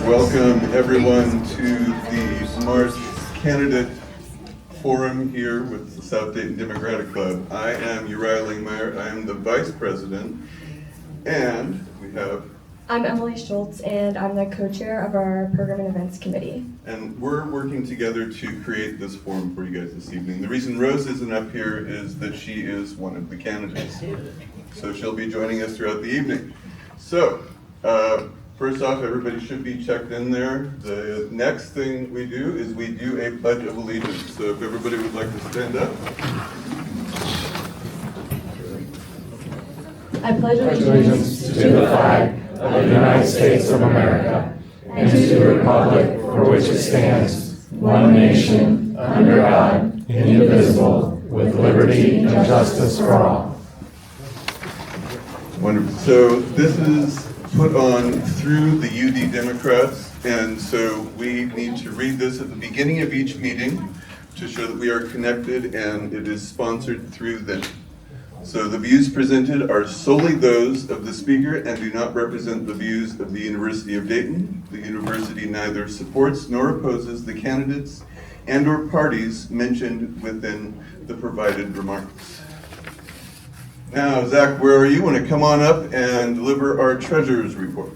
Welcome everyone to the March Candidate Forum here with the South Dayton Democratic Club. I am Uriah Langmeyer. I am the Vice President, and we have... I'm Emily Schultz, and I'm the co-chair of our Program and Events Committee. And we're working together to create this forum for you guys this evening. The reason Rose isn't up here is that she is one of the candidates. So she'll be joining us throughout the evening. So, first off, everybody should be checked in there. The next thing we do is we do a Pledge of Allegiance. So if everybody would like to stand up. I pledge allegiance to the flag of the United States of America and to the republic for which it stands, one nation, under God, indivisible, with liberty and justice for all. Wonderful. So this is put on through the UD Democrats, and so we need to read this at the beginning of each meeting to show that we are connected, and it is sponsored through them. So the views presented are solely those of the speaker and do not represent the views of the University of Dayton. The university neither supports nor opposes the candidates and or parties mentioned within the provided remarks. Now, Zach, where are you? Want to come on up and deliver our treasurer's report?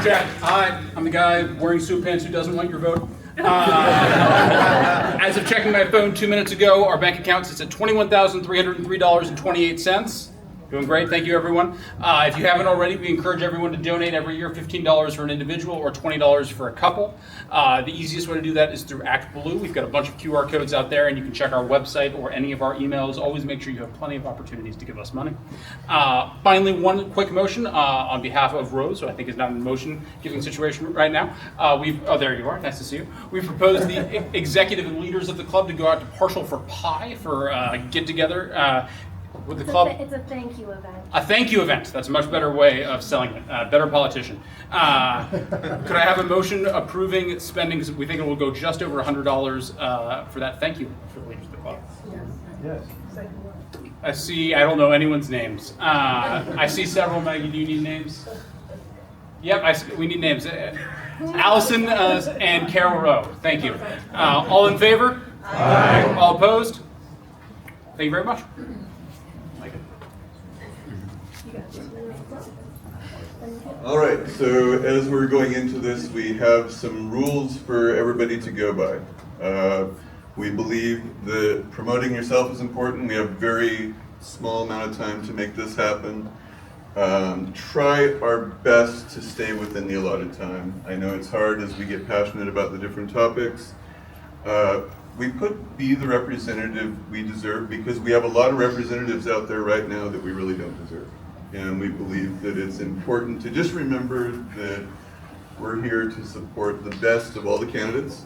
Jack, hi, I'm the guy wearing suit pants who doesn't want your vote. As of checking my phone 2 minutes ago, our bank account sits at $21,303.28. Doing great, thank you everyone. If you haven't already, we encourage everyone to donate every year $15 for an individual or $20 for a couple. The easiest way to do that is through Act Blue. We've got a bunch of QR codes out there, and you can check our website or any of our emails. Always make sure you have plenty of opportunities to give us money. Finally, one quick motion on behalf of Rose, who I think is not in the motion-giving situation right now. Oh, there you are, nice to see you. We've proposed the executive and leaders of the club to go out to Partial for Pie for a get-together. With the club. It's a thank you event. A thank you event. That's a much better way of selling it. Better politician. Could I have a motion approving spending? We think it will go just over $100 for that. Thank you for the leaders of the club. Yes. I see. I don't know anyone's names. I see several. Maggie, do you need names? Yep. We need names. Allison and Carol. Thank you. All in favor? Aye. All opposed? Thank you very much. All right, so as we're going into this, we have some rules for everybody to go by. We believe that promoting yourself is important. We have a very small amount of time to make this happen. Try our best to stay within the allotted time. I know it's hard as we get passionate about the different topics. We put be the representative we deserve because we have a lot of representatives out there right now that we really don't deserve. And we believe that it's important to just remember that we're here to support the best of all the candidates.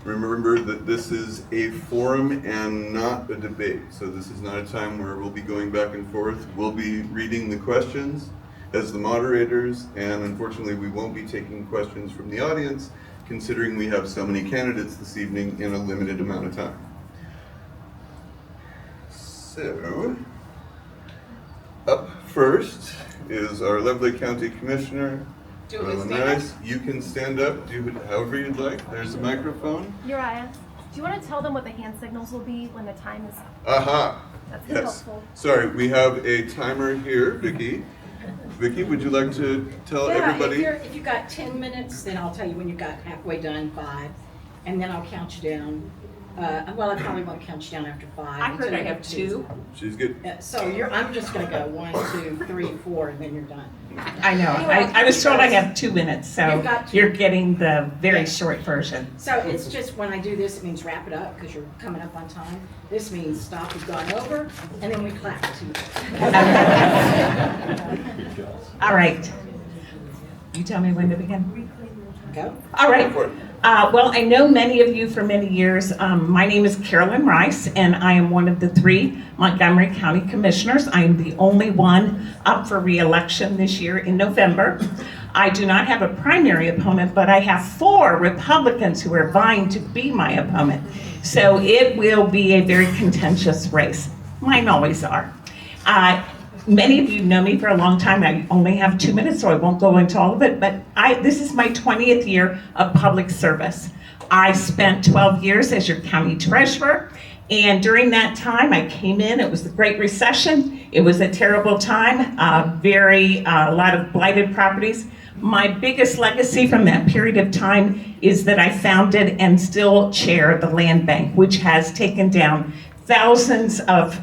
Remember that this is a forum and not a debate. So this is not a time where we'll be going back and forth. We'll be reading the questions as the moderators, and unfortunately we won't be taking questions from the audience, considering we have so many candidates this evening in a limited amount of time. So, up first is our lovely County Commissioner, Nice. You can stand up, do it however you'd like. There's a microphone. Uriah, do you want to tell them what the hand signals will be when the time is up? Aha. That's Yes. helpful. Sorry, we have a timer here, Vicki. Vicki, would you like to tell everybody? If you've got 10 minutes, then I'll tell you when you've got halfway done, 5, and then I'll count you down. Well, I probably won't count you down after 5. I heard I have 2. She's good. So I'm just going to go 1, 2, 3, 4, and then you're done. I know. I was told I have 2 minutes, so You've got 2. you're getting the very short version. So it's just when I do this, it means wrap it up because you're coming up on time. This means stop, you've gone over, and then we clap. All right. You tell me when to begin. Go. All right. Well, I know many of you for many years. My name is Carolyn Rice, and I am one of the 3 Montgomery County Commissioners. I am the only one up for re-election this year in November. I do not have a primary opponent, but I have 4 Republicans who are vying to be my opponent. So it will be a very contentious race. Mine always are. Many of you know me for a long time. I only have 2 minutes, so I won't go into all of it, but this is my 20th year of public service. I spent 12 years as your county treasurer, and during that time I came in, it was the Great Recession. It was a terrible time, a lot of blighted properties. My biggest legacy from that period of time is that I founded and still chair the Land Bank, which has taken down thousands of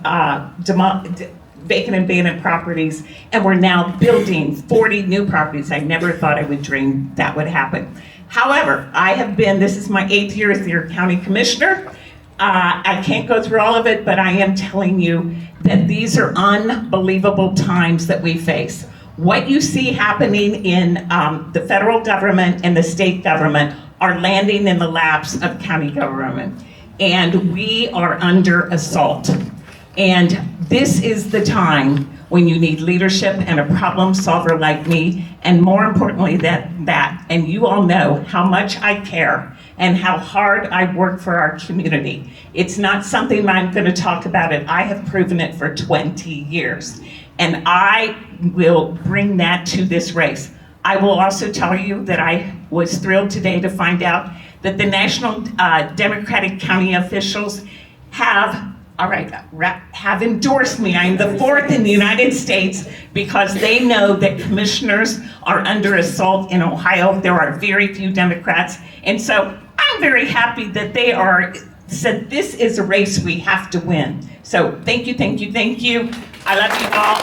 vacant and abandoned properties, and we're now building 40 new properties. I never thought I would dream that would happen. However, this is my 8th year as your county commissioner. I can't go through all of it, but I am telling you that these are unbelievable times that we face. What you see happening in the federal government and the state government are landing in the laps of county government. And we are under assault. And this is the time when you need leadership and a problem solver like me, and more importantly that, and you all know how much I care and how hard I work for our community. It's not something I'm gonna talk about it. I have proven it for 20 years. And I will bring that to this race. I will also tell you that I was thrilled today to find out that the National Democratic County officials have endorsed me. I'm the 4th in the United States because they know that commissioners are under assault in Ohio. There are very few Democrats. And so I'm very happy that they said this is a race we have to win. So thank you, thank you, thank you. I love you all.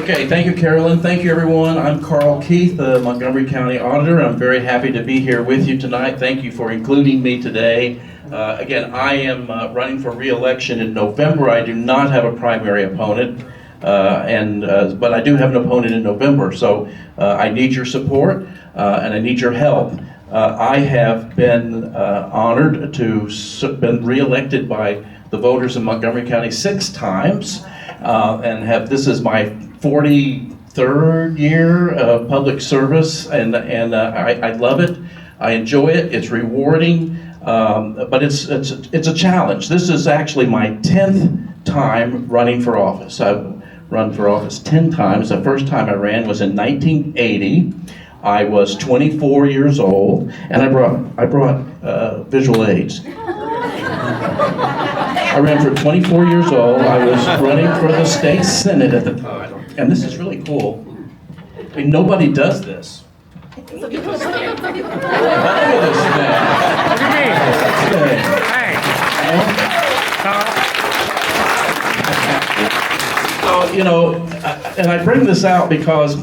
Okay, thank you, Carolyn. Thank you, everyone. I'm Karl Keith, the Montgomery County Auditor. I'm very happy to be here with you tonight. Thank you for including me today. Again, I am running for re-election in November. I do not have a primary opponent, but I do have an opponent in November. So I need your support and I need your help. I have been honored to been re-elected by the voters in Montgomery County 6 times, and this is my 43rd year of public service, and I love it. I enjoy it. It's rewarding, but it's a challenge. This is actually my 10th time running for office. I've run for office 10 times. The first time I ran was in 1980. I was 24 years old, and I brought visual aids. I ran for 24 years old. I was running for the state senate at the time. And this is really cool. I mean, nobody does this. Look at this thing. Look at this thing. So, and I bring this out because,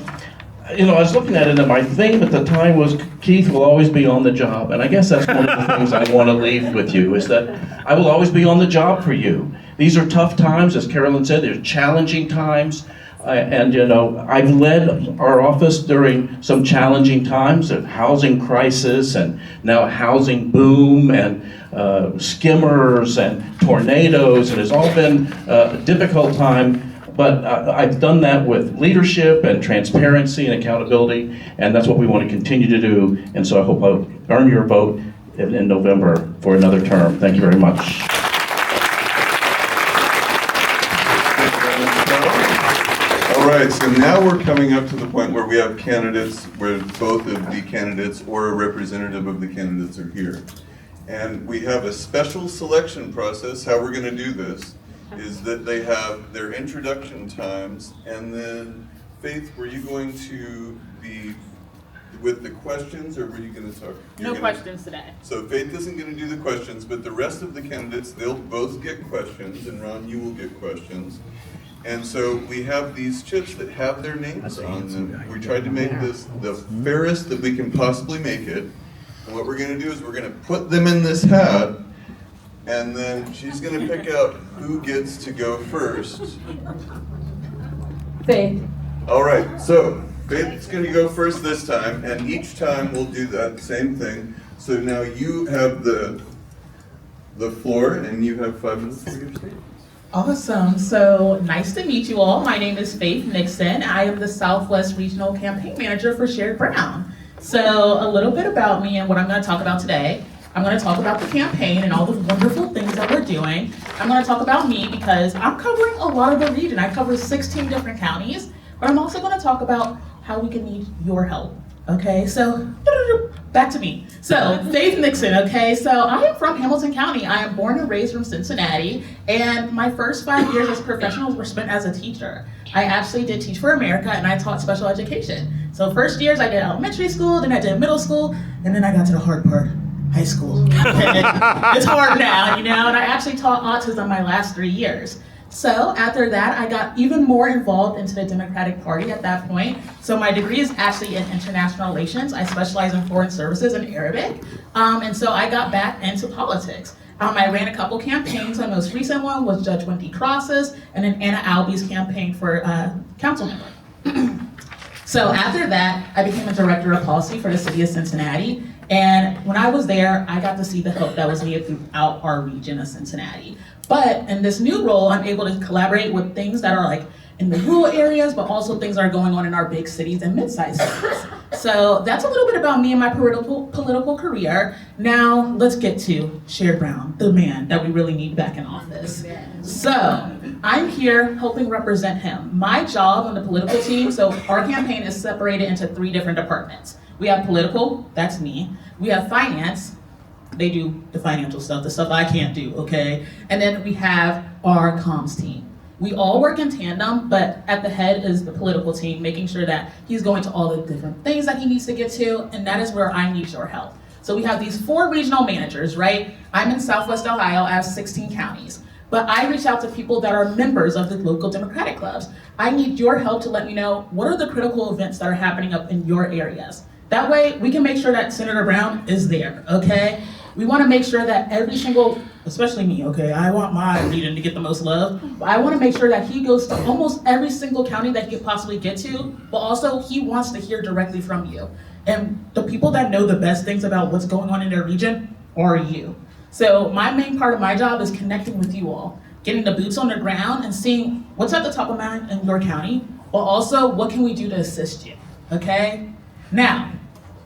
I was looking at it, and my theme at the time was Keith will always be on the job. And I guess that's one of the things I want to leave with you, is that I will always be on the job for you. These are tough times, as Carolyn said, they're challenging times. I've led our office during some challenging times of housing crisis and now housing boom and skimmers and tornadoes, and it's all been a difficult time. But I've done that with leadership and transparency and accountability, and that's what we want to continue to do. And so I hope I'll earn your vote in November for another term. Thank you very much. All right, so now we're coming up to the point where we have candidates, where both of the candidates or a representative of the candidates are here. And we have a special selection process. How we're going to do this is that they have their introduction times, and then Faith, were you going to be with the questions, or were you going to talk? No questions today. So Faith isn't going to do the questions, but the rest of the candidates, they'll both get questions, and Ron, you will get questions. And so we have these chips that have their names on them. We tried to make this the fairest that we can possibly make it. And what we're going to do is we're going to put them in this hat, and then she's going to pick out who gets to go first. Faith. All right, so Faith's going to go first this time, and each time we'll do that same thing. So now you have the floor, and you have 5 minutes for your statement. Awesome. So nice to meet you all. My name is Faith Nixon. I am the Southwest Regional Campaign Manager for Sherrod Brown. So a little bit about me and what I'm going to talk about today. I'm going to talk about the campaign and all the wonderful things that we're doing. I'm going to talk about me because I'm covering a lot of the region. I cover 16 different counties, but I'm also going to talk about how we can need your help. Okay, so back to me. So Faith Nixon, okay, so I am from Hamilton County. I am born and raised from Cincinnati, and my first 5 years as a professional were spent as a teacher. I actually did Teach for America, and I taught special education. So first years I did elementary school, then I did middle school, and then I got to the hard part, high school. It's hard now, you know, and I actually taught autism my last 3 years. So after that, I got even more involved into the Democratic Party at that point. So my degree is actually in international relations. I specialize in foreign services and Arabic. And so I got back into politics. I ran a couple campaigns. My most recent one was Judge Wendy Cross's and then Anna Albie's campaign for council member. So after that, I became a director of policy for the city of Cincinnati. And when I was there, I got to see the help that was needed throughout our region of Cincinnati. But in this new role, I'm able to collaborate with things that are like in the rural areas, but also things that are going on in our big cities and mid-sized cities. So that's a little bit about me and my political career. Now let's get to Sherrod Brown, the man that we really need back in office. So I'm here helping represent him. My job on the political team, so our campaign is separated into 3 different departments. We have political, that's me. We have finance, they do the financial stuff, the stuff I can't do, okay? And then we have our comms team. We all work in tandem, but at the head is the political team, making sure that he's going to all the different things that he needs to get to, and that is where I need your help. So we have these 4 regional managers, right? I'm in Southwest Ohio, I have 16 counties. But I reach out to people that are members of the local Democratic clubs. I need your help to let me know what are the critical events that are happening up in your areas. That way, we can make sure that Senator Brown is there, okay? We want to make sure that every single, especially me, okay? I want my region to get the most love, but I want to make sure that he goes to almost every single county that he could possibly get to, but also he wants to hear directly from you. And the people that know the best things about what's going on in their region are you. So my main part of my job is connecting with you all, getting the boots on the ground and seeing what's at the top of mind in your county, but also what can we do to assist you, okay? Now,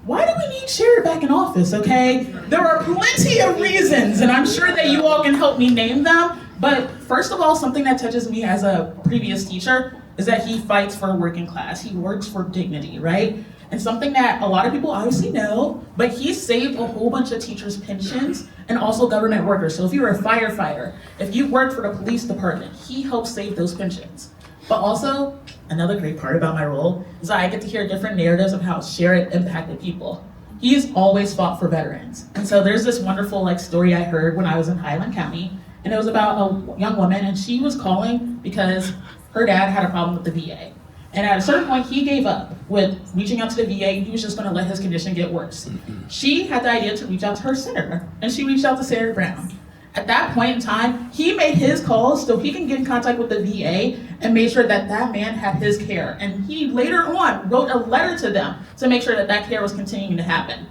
why do we need Sherrod back in office, okay? There are plenty of reasons, and I'm sure that you all can help me name them, but first of all, something that touches me as a previous teacher is that he fights for working class. He works for dignity, right? And something that a lot of people obviously know, but he saved a whole bunch of teachers' pensions and also government workers. So if you're a firefighter, if you work for the police department, he helps save those pensions. But also, another great part about my role is that I get to hear different narratives of how Sherrod impacted people. He's always fought for veterans. And so there's this wonderful story I heard when I was in Highland County, and it was about a young woman, and she was calling because her dad had a problem with the VA. And at a certain point, he gave up with reaching out to the VA. He was just gonna let his condition get worse. She had the idea to reach out to her senator, and she reached out to Sherrod Brown. At that point in time, he made his calls so he can get in contact with the VA and made sure that that man had his care. And he later on wrote a letter to them to make sure that that care was continuing to happen.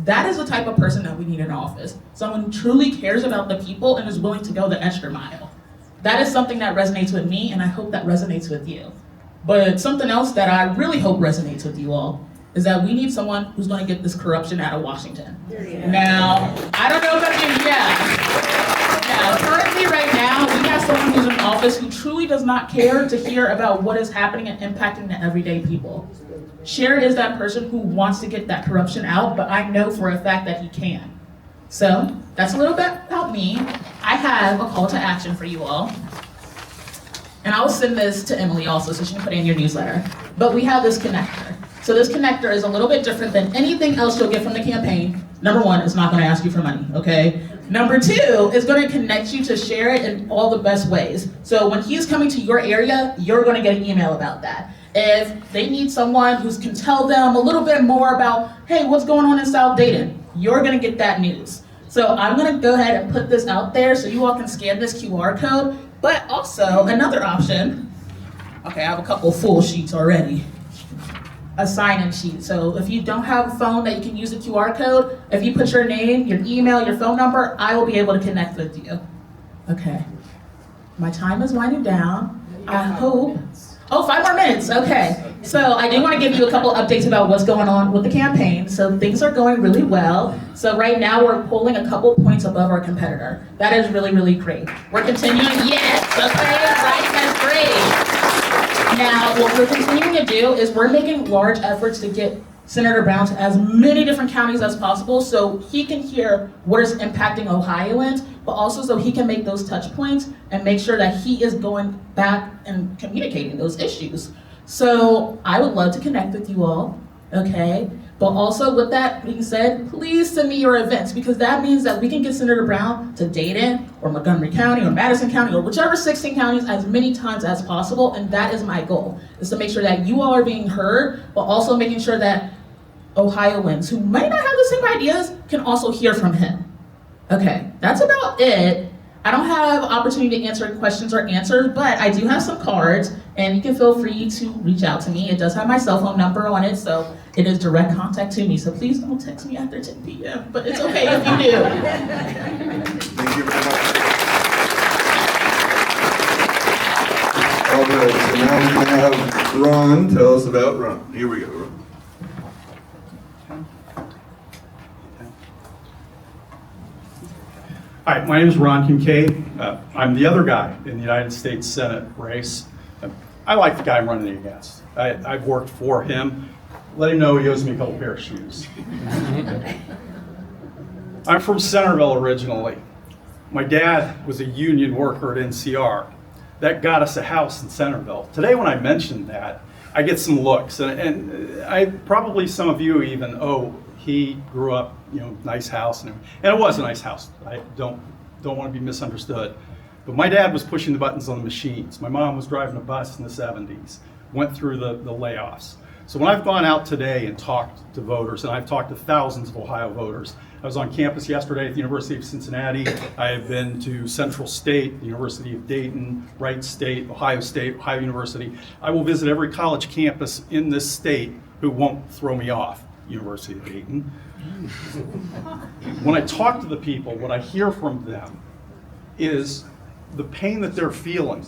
That is the type of person that we need in office. Someone who truly cares about the people and is willing to go the extra mile. That is something that resonates with me, and I hope that resonates with you. But something else that I really hope resonates with you all is that we need someone who's going to get this corruption out of Washington. Now, I don't know about you, currently right now, we have someone who's in office who truly does not care to hear about what is happening and impacting the everyday people. Sherrod is that person who wants to get that corruption out, but I know for a fact that he can. So, that's a little bit about me. I have a call to action for you all. And I'll send this to Emily also so she can put it in your newsletter. But we have this connector. So this connector is a little bit different than anything else you'll get from the campaign. Number 1, it's not going to ask you for money, okay? Number 2, it's going to connect you to Sherrod in all the best ways. So when he's coming to your area, you're going to get an email about that. If they need someone who can tell them a little bit more about, hey, what's going on in South Dayton, you're going to get that news. So I'm going to go ahead and put this out there so you all can scan this QR code. But also, another option, okay, I have a couple full sheets already. A sign-in sheet. So if you don't have a phone that you can use the QR code, if you put your name, your email, your phone number, I will be able to connect with you. Okay. My time is winding down. I hope. Oh, 5 more minutes. Okay. So I do want to give you a couple updates about what's going on with the campaign. So things are going really well. So right now we're pulling a couple points above our competitor. That is really, really great. We're continuing, yes, okay, right, that's great. Now, what we're continuing to do is we're making large efforts to get Senator Brown to as many different counties as possible so he can hear what is impacting Ohioans, but also so he can make those touch points and make sure that he is going back and communicating those issues. So I would love to connect with you all, okay? But also with that being said, please send me your events because that means that we can get Senator Brown to Dayton or Montgomery County or Madison County or whichever 16 counties as many times as possible. And that is my goal, is to make sure that you all are being heard, but also making sure that Ohioans who might not have the same ideas can also hear from him. Okay, that's about it. I don't have opportunity to answer questions or answers, but I do have some cards and you can feel free to reach out to me. It does have my cell phone number on it, so it is direct contact to me. So please don't text me after 10 p.m., but it's okay if you do. Thank you very much. All right, so now we're going to have Ron tell us about Ron. Here we go, Ron. Hi, my name is Ron Kincaid. I'm the other guy in the United States Senate race. I like the guy I'm running against. I've worked for him. Let him know he owes me a couple pair of shoes. I'm from Centerville originally. My dad was a union worker at NCR. That got us a house in Centerville. Today when I mentioned that, I get some looks, and I probably some of you even, he grew up, nice house, and it was a nice house. I don't want to be misunderstood. But my dad was pushing the buttons on the machines. My mom was driving a bus in the 70s, went through the layoffs. So when I've gone out today and talked to voters, and I've talked to thousands of Ohio voters, I was on campus yesterday at the University of Cincinnati. I have been to Central State, the University of Dayton, Wright State, Ohio University. I will visit every college campus in this state who won't throw me off. University of Dayton. When I talk to the people, what I hear from them is the pain that they're feeling.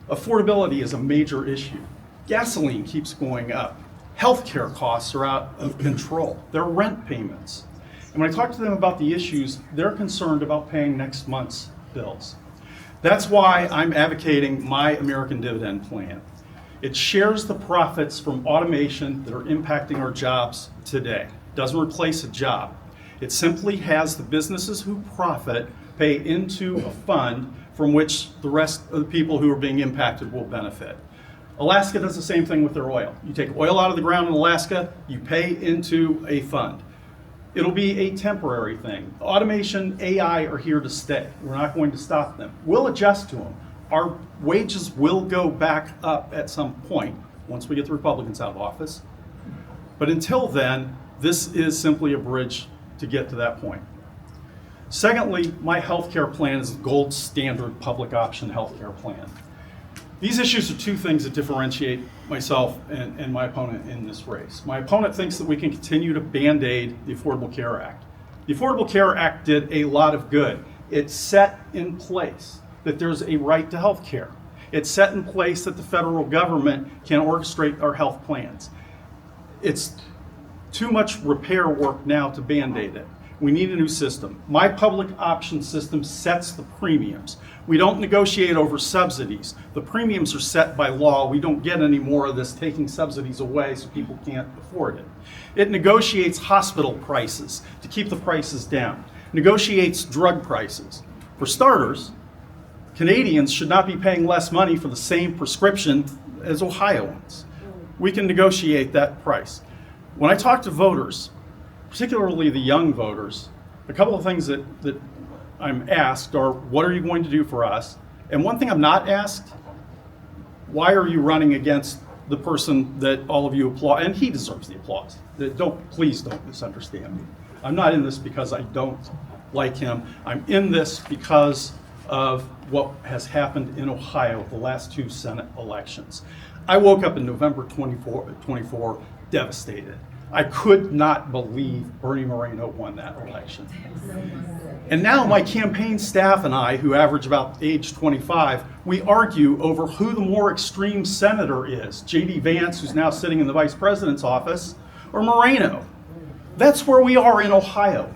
Affordability is a major issue. Gasoline keeps going up. Healthcare costs are out of control. Their rent payments. And when I talk to them about the issues, they're concerned about paying next month's bills. That's why I'm advocating my American Dividend Plan. It shares the profits from automation that are impacting our jobs today. It doesn't replace a job. It simply has the businesses who profit pay into a fund from which the rest of the people who are being impacted will benefit. Alaska does the same thing with their oil. You take oil out of the ground in Alaska, you pay into a fund. It'll be a temporary thing. Automation, AI are here to stay. We're not going to stop them. We'll adjust to them. Our wages will go back up at some point once we get the Republicans out of office. But until then, this is simply a bridge to get to that point. Secondly, my healthcare plan is a gold standard public option healthcare plan. These issues are two things that differentiate myself and my opponent in this race. My opponent thinks that we can continue to band-aid the Affordable Care Act. The Affordable Care Act did a lot of good. It set in place that there's a right to health care. It's set in place that the federal government can orchestrate our health plans. It's too much repair work now to band-aid it. We need a new system. My public option system sets the premiums. We don't negotiate over subsidies. The premiums are set by law. We don't get any more of this taking subsidies away so people can't afford it. It negotiates hospital prices to keep the prices down. Negotiates drug prices. For starters, Canadians should not be paying less money for the same prescription as Ohioans. We can negotiate that price. When I talk to voters, particularly the young voters, a couple of things that I'm asked are, what are you going to do for us? And one thing I'm not asked, why are you running against the person that all of you applaud? And he deserves the applause. Please don't misunderstand me. I'm not in this because I don't like him. I'm in this because of what has happened in Ohio the last two Senate elections. I woke up in November 24 devastated. I could not believe Bernie Moreno won that election. And now my campaign staff and I, who average about age 25, we argue over who the more extreme senator is, J.D. Vance, who's now sitting in the vice president's office, or Moreno. That's where we are in Ohio.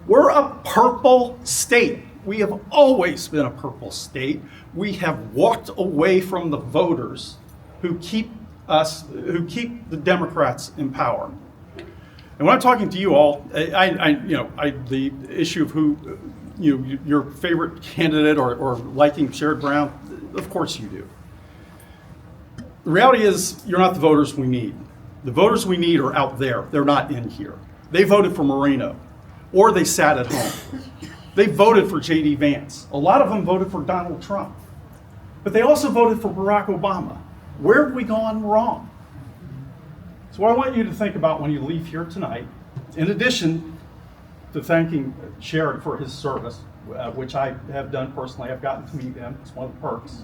We're a purple state. We have always been a purple state. We have walked away from the voters who keep the Democrats in power. And when I'm talking to you all, the issue of who, your favorite candidate or liking Sherrod Brown, of course you do. The reality is, you're not the voters we need. The voters we need are out there. They're not in here. They voted for Moreno, or they sat at home. They voted for J.D. Vance. A lot of them voted for Donald Trump. But they also voted for Barack Obama. Where have we gone wrong? So what I want you to think about when you leave here tonight, in addition to thanking Sherrod for his service, which I have done personally, I've gotten to meet him, it's one of the perks.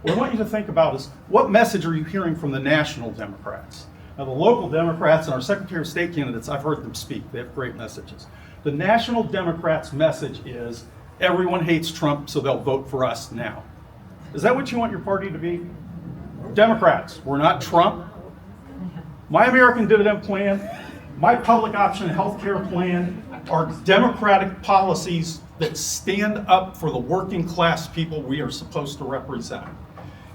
What I want you to think about is, what message are you hearing from the national Democrats? Now, the local Democrats and our Secretary of State candidates, I've heard them speak. They have great messages. The national Democrats' message is, everyone hates Trump, so they'll vote for us now. Is that what you want your party to be? Democrats, we're not Trump. My American Dividend Plan, my public option health care plan are democratic policies that stand up for the working class people we are supposed to represent.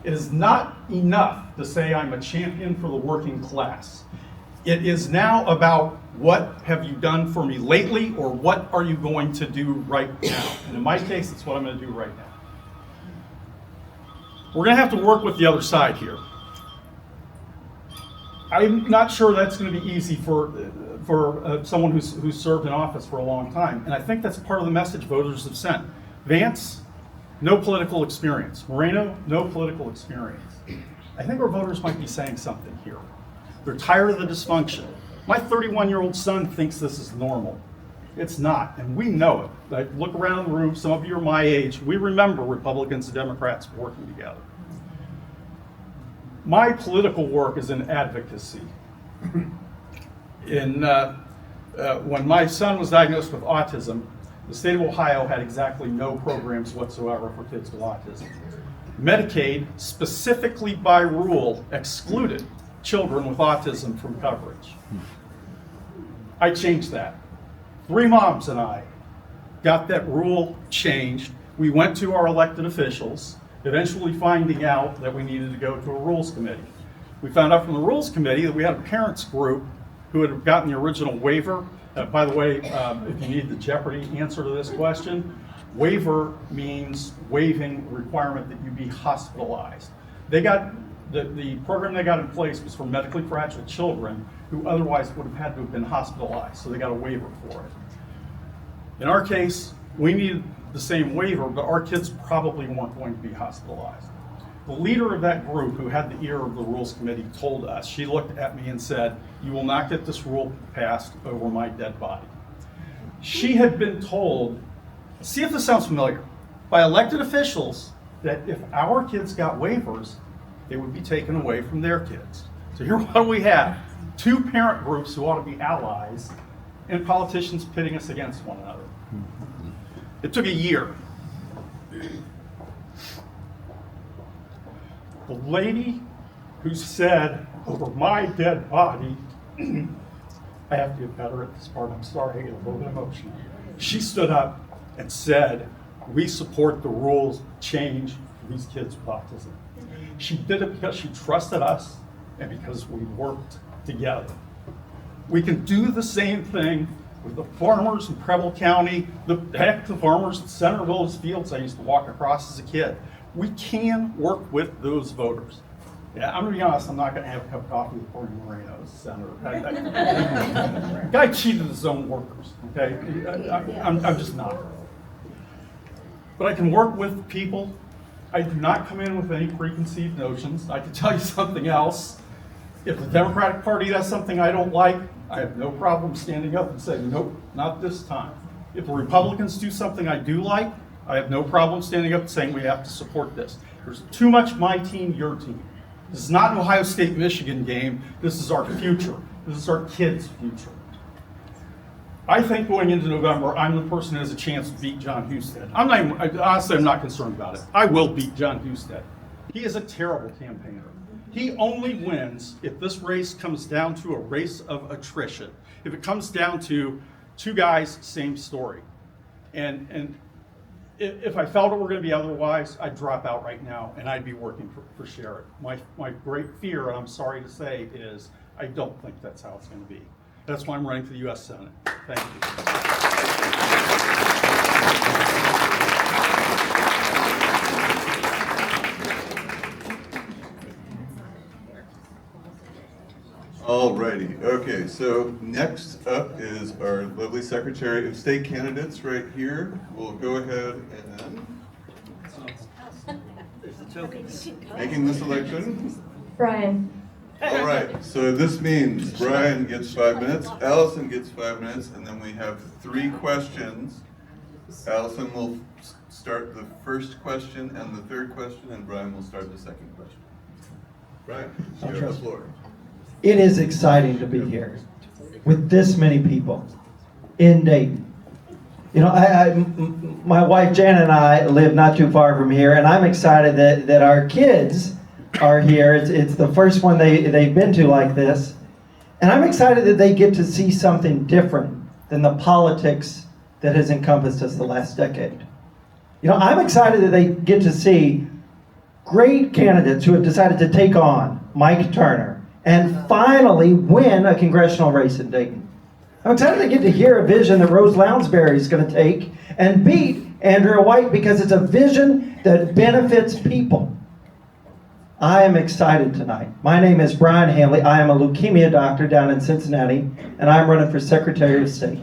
It is not enough to say I'm a champion for the working class. It is now about, what have you done for me lately, or what are you going to do right now? And in my case, it's what I'm going to do right now. We're going to have to work with the other side here. I'm not sure that's going to be easy for someone who's served in office for a long time. And I think that's part of the message voters have sent. Vance, no political experience. Moreno, no political experience. I think our voters might be saying something here. They're tired of the dysfunction. My 31-year-old son thinks this is normal. It's not, and we know it. I look around the room, some of you are my age. We remember Republicans and Democrats working together. My political work is in advocacy. When my son was diagnosed with autism, the state of Ohio had exactly no programs whatsoever for kids with autism. Medicaid, specifically by rule, excluded children with autism from coverage. I changed that. 3 moms and I got that rule changed. We went to our elected officials, eventually finding out that we needed to go to a rules committee. We found out from the rules committee that we had a parents group who had gotten the original waiver. By the way, if you need the Jeopardy answer to this question, waiver means waiving the requirement that you be hospitalized. They got the program they got in place was for medically fragile children who otherwise would have had to have been hospitalized, so they got a waiver for it. In our case, we needed the same waiver, but our kids probably weren't going to be hospitalized. The leader of that group, who had the ear of the rules committee, told us, she looked at me and said, "You will not get this rule passed over my dead body." She had been told, see if this sounds familiar, by elected officials that if our kids got waivers, they would be taken away from their kids. So here what do we have? 2 parent groups who ought to be allies, and politicians pitting us against one another. It took a year. The lady who said, "Over my dead body," I have to get better at this part, I'm sorry, I get a little bit emotional. She stood up and said, "We support the rules change for these kids with autism." She did it because she trusted us and because we worked together. We can do the same thing with the farmers in Preble County, the farmers in Centerville Fields I used to walk across as a kid. We can work with those voters. Yeah, I'm gonna be honest, I'm not gonna have a cup of coffee with Bernie Moreno as senator. Guy cheated his own workers, okay? I'm just not. But I can work with people. I do not come in with any preconceived notions. I can tell you something else. If the Democratic Party does something I don't like, I have no problem standing up and saying, "Nope, not this time." If the Republicans do something I do like, I have no problem standing up and saying we have to support this. There's too much my team, your team. This is not an Ohio State-Michigan game. This is our future. This is our kids' future. I think going into November, I'm the person that has a chance to beat John Husted. Honestly, I'm not concerned about it. I will beat John Husted. He is a terrible campaigner. He only wins if this race comes down to a race of attrition. If it comes down to two guys, same story. And if I felt it were going to be otherwise, I'd drop out right now and I'd be working for Sherrod. My great fear, and I'm sorry to say, is I don't think that's how it's going to be. That's why I'm running for the U.S. Senate. Thank you. Alrighty, okay, so next up is our lovely Secretary of State candidates right here. We'll go ahead and making the selection. Bryan. All right, so this means Bryan gets 5 minutes, Allison gets 5 minutes, and then we have 3 questions. Allison will start the first question and the third question, and Bryan will start the second question. Bryan, you have the floor. It is exciting to be here with this many people in Dayton. You know, my wife Janet and I live not too far from here, and I'm excited that our kids are here. It's the first one they've been to like this. And I'm excited that they get to see something different than the politics that has encompassed us the last decade. You know, I'm excited that they get to see great candidates who have decided to take on Mike Turner and finally win a congressional race in Dayton. I'm excited to get to hear a vision that Rose Lounsbury is going to take and beat Andrea White because it's a vision that benefits people. I am excited tonight. My name is Bryan Hambley. I am a leukemia doctor down in Cincinnati, and I'm running for Secretary of State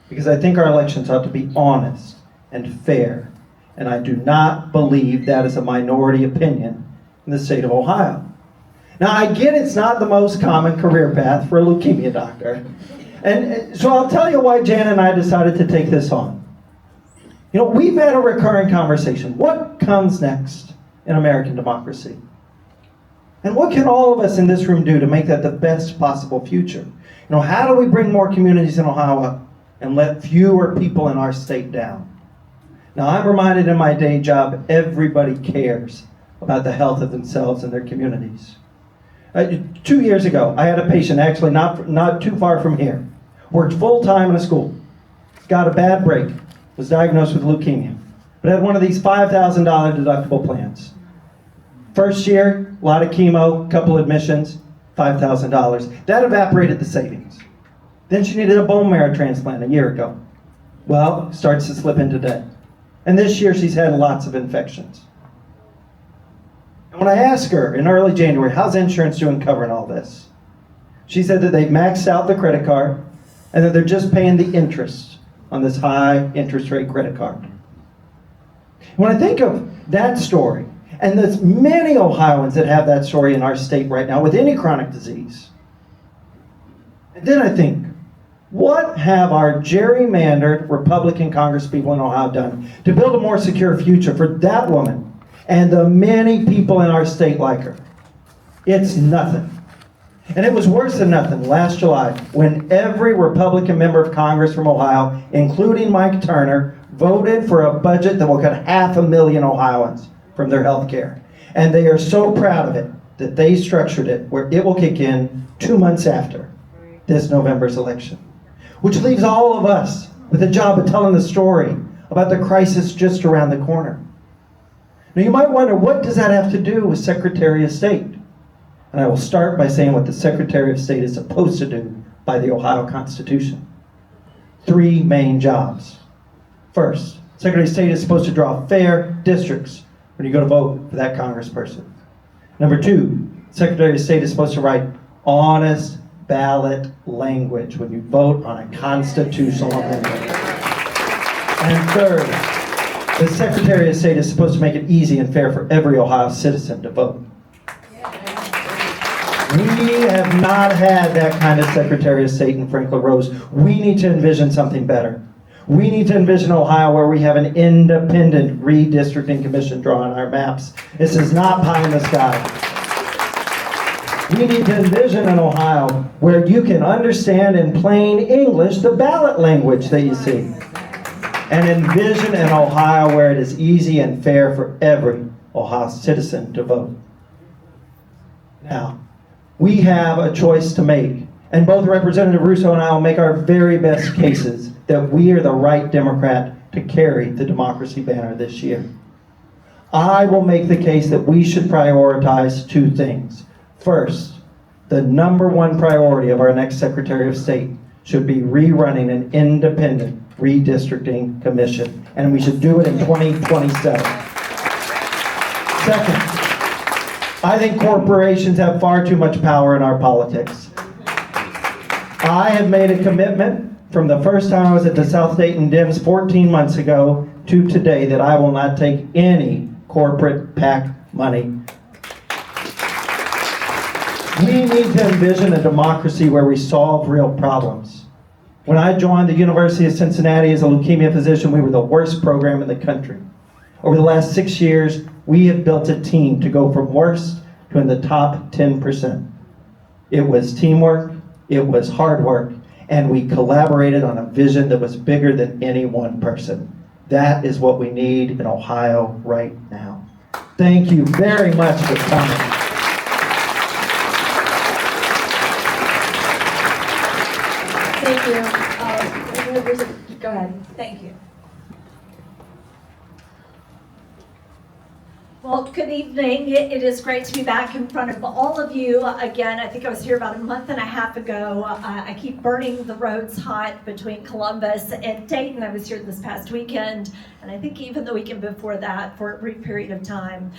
because I think our elections ought to be honest and fair, and I do not believe that is a minority opinion in the state of Ohio. Now, I get it's not the most common career path for a leukemia doctor, and so I'll tell you why Jan and I decided to take this on. You know, we've had a recurring conversation. What comes next in American democracy? And what can all of us in this room do to make that the best possible future? You know, how do we bring more communities in Ohio up and let fewer people in our state down? Now, I'm reminded in my day job, everybody cares about the health of themselves and their communities. 2 years ago, I had a patient actually not too far from here, worked full-time in a school, got a bad break, was diagnosed with leukemia, but had one of these $5,000 deductible plans. First year, a lot of chemo, couple admissions, $5,000. That evaporated the savings. Then she needed a bone marrow transplant a year ago. Well, starts to slip into debt. And this year she's had lots of infections. And when I asked her in early January, how's insurance doing covering all this? She said that they've maxed out the credit card and that they're just paying the interest on this high interest rate credit card. When I think of that story, and there's many Ohioans that have that story in our state right now with any chronic disease. And then I think, what have our gerrymandered Republican congresspeople in Ohio done to build a more secure future for that woman and the many people in our state like her? It's nothing. And it was worse than nothing last July when every Republican member of Congress from Ohio, including Mike Turner, voted for a budget that will cut 500,000 Ohioans from their health care. And they are so proud of it that they structured it where it will kick in 2 months after this November's election. Which leaves all of us with a job of telling the story about the crisis just around the corner. Now you might wonder, what does that have to do with Secretary of State? And I will start by saying what the Secretary of State is supposed to do by the Ohio Constitution. 3 main jobs. First, Secretary of State is supposed to draw fair districts when you go to vote for that congressperson. Number 2, Secretary of State is supposed to write honest ballot language when you vote on a constitutional amendment. And third, the Secretary of State is supposed to make it easy and fair for every Ohio citizen to vote. We have not had that kind of Secretary of State in Franklin Rose. We need to envision something better. We need to envision Ohio where we have an independent redistricting commission drawing our maps. This is not pie in the sky. We need to envision an Ohio where you can understand in plain English the ballot language that you see. And envision an Ohio where it is easy and fair for every Ohio citizen to vote. Now, we have a choice to make, and both Representative Russo and I will make our very best cases that we are the right Democrat to carry the democracy banner this year. I will make the case that we should prioritize two things. First, the number one priority of our next Secretary of State should be rerunning an independent redistricting commission, and we should do it in 2027. Second, I think corporations have far too much power in our politics. I have made a commitment from the first time I was at the South Dayton Dems 14 months ago to today that I will not take any corporate PAC money. We need to envision a democracy where we solve real problems. When I joined the University of Cincinnati as a leukemia physician, we were the worst program in the country. Over the last 6 years, we have built a team to go from worst to in the top 10%. It was teamwork, it was hard work, and we collaborated on a vision that was bigger than any one person. That is what we need in Ohio right now. Thank you very much for coming. Thank you. Go ahead. Thank you. Well, good evening. It is great to be back in front of all of you again. I think I was here about a month and a half ago. I keep burning the roads hot between Columbus and Dayton. I was here this past weekend, and I think even the weekend before that for a brief period of time.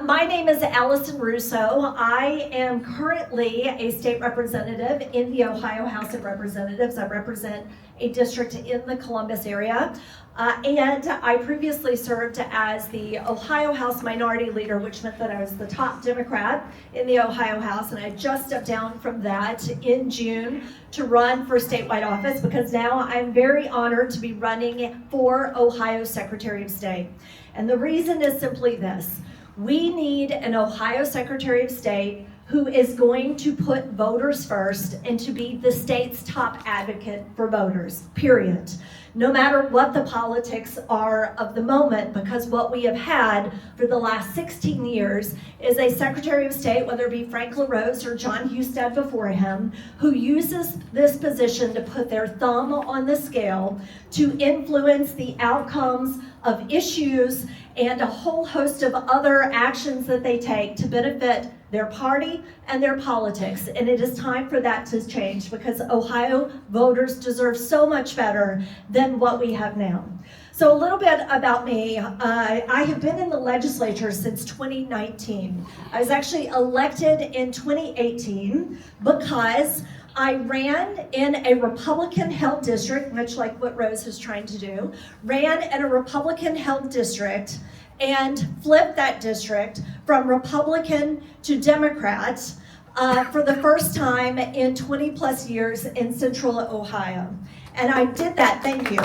My name is Allison Russo. I am currently a state representative in the Ohio House of Representatives. I represent a district in the Columbus area. And I previously served as the Ohio House Minority Leader, which meant that I was the top Democrat in the Ohio House, and I just stepped down from that in June to run for statewide office because now I'm very honored to be running for Ohio Secretary of State. And the reason is simply this. We need an Ohio Secretary of State who is going to put voters first and to be the state's top advocate for voters, period. No matter what the politics are of the moment, because what we have had for the last 16 years is a Secretary of State, whether it be Frank LaRose or John Husted before him, who uses this position to put their thumb on the scale to influence the outcomes of issues and a whole host of other actions that they take to benefit their party and their politics. And it is time for that to change because Ohio voters deserve so much better than what we have now. So a little bit about me. I have been in the legislature since 2019. I was actually elected in 2018 because I ran in a Republican-held district, much like what Rose is trying to do, ran in a Republican-held district and flipped that district from Republican to Democrat for the first time in 20 plus years in Central Ohio. And I did that, thank you.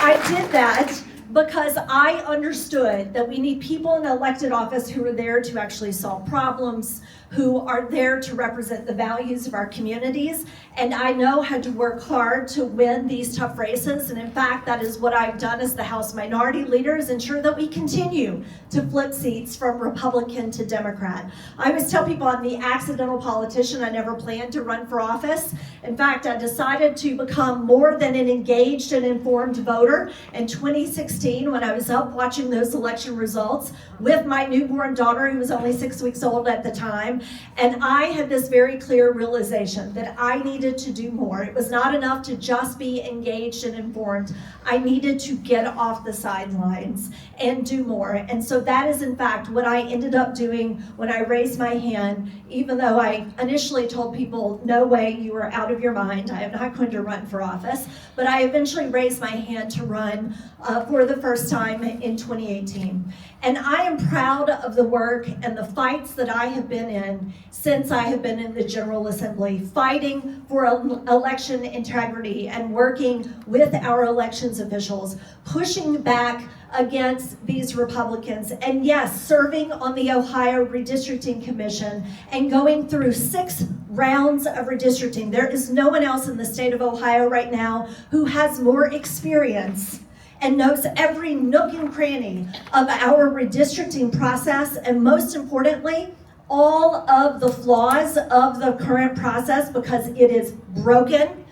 I did that because I understood that we need people in elected office who are there to actually solve problems, who are there to represent the values of our communities. And I know how to work hard to win these tough races. And in fact, that is what I've done as the House Minority Leader, is ensure that we continue to flip seats from Republican to Democrat. I always tell people I'm the accidental politician. I never planned to run for office. In fact, I decided to become more than an engaged and informed voter in 2016 when I was up watching those election results with my newborn daughter, who was only 6 weeks old at the time. And I had this very clear realization that I needed to do more. It was not enough to just be engaged and informed. I needed to get off the sidelines and do more. And so that is in fact what I ended up doing when I raised my hand, even though I initially told people, no way, you are out of your mind. I am not going to run for office. But I eventually raised my hand to run for the first time in 2018. And I am proud of the work and the fights that I have been in OH-10 since I have been in the General Assembly, fighting for election integrity and working with our elections officials, pushing back against these Republicans, and yes, serving on the Ohio Redistricting Commission and going through 6 rounds of redistricting. There is no one else in the state of Ohio right now who has more experience and knows every nook and cranny of our redistricting process, and most importantly, all of the flaws of the current process, because it is broken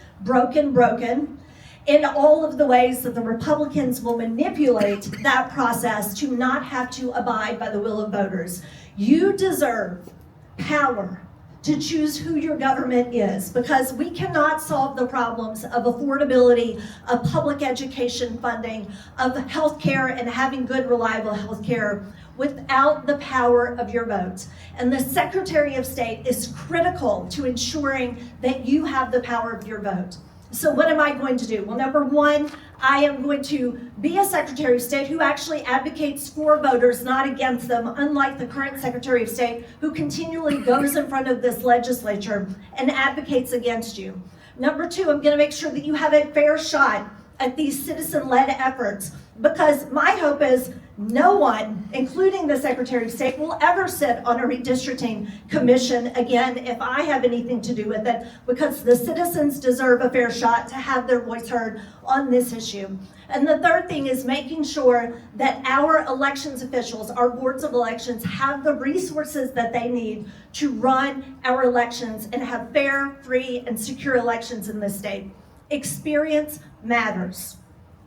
in all of the ways that the Republicans will manipulate that process to not have to abide by the will of voters. You deserve power to choose who your government is, because we cannot solve the problems of affordability, of public education funding, of healthcare and having good, reliable healthcare without the power of your vote. And the Secretary of State is critical to ensuring that you have the power of your vote. So what am I going to do? Well, number one, I am going to be a Secretary of State who actually advocates for voters, not against them, unlike the current Secretary of State who continually goes in front of this legislature and advocates against you. Number two, I'm going to make sure that you have a fair shot at these citizen-led efforts, because my hope is no one, including the Secretary of State, will ever sit on a redistricting commission again if I have anything to do with it, because the citizens deserve a fair shot to have their voice heard on this issue. And the third thing is making sure that our elections officials, our boards of elections, have the resources that they need to run our elections and have fair, free, and secure elections in this state. Experience matters.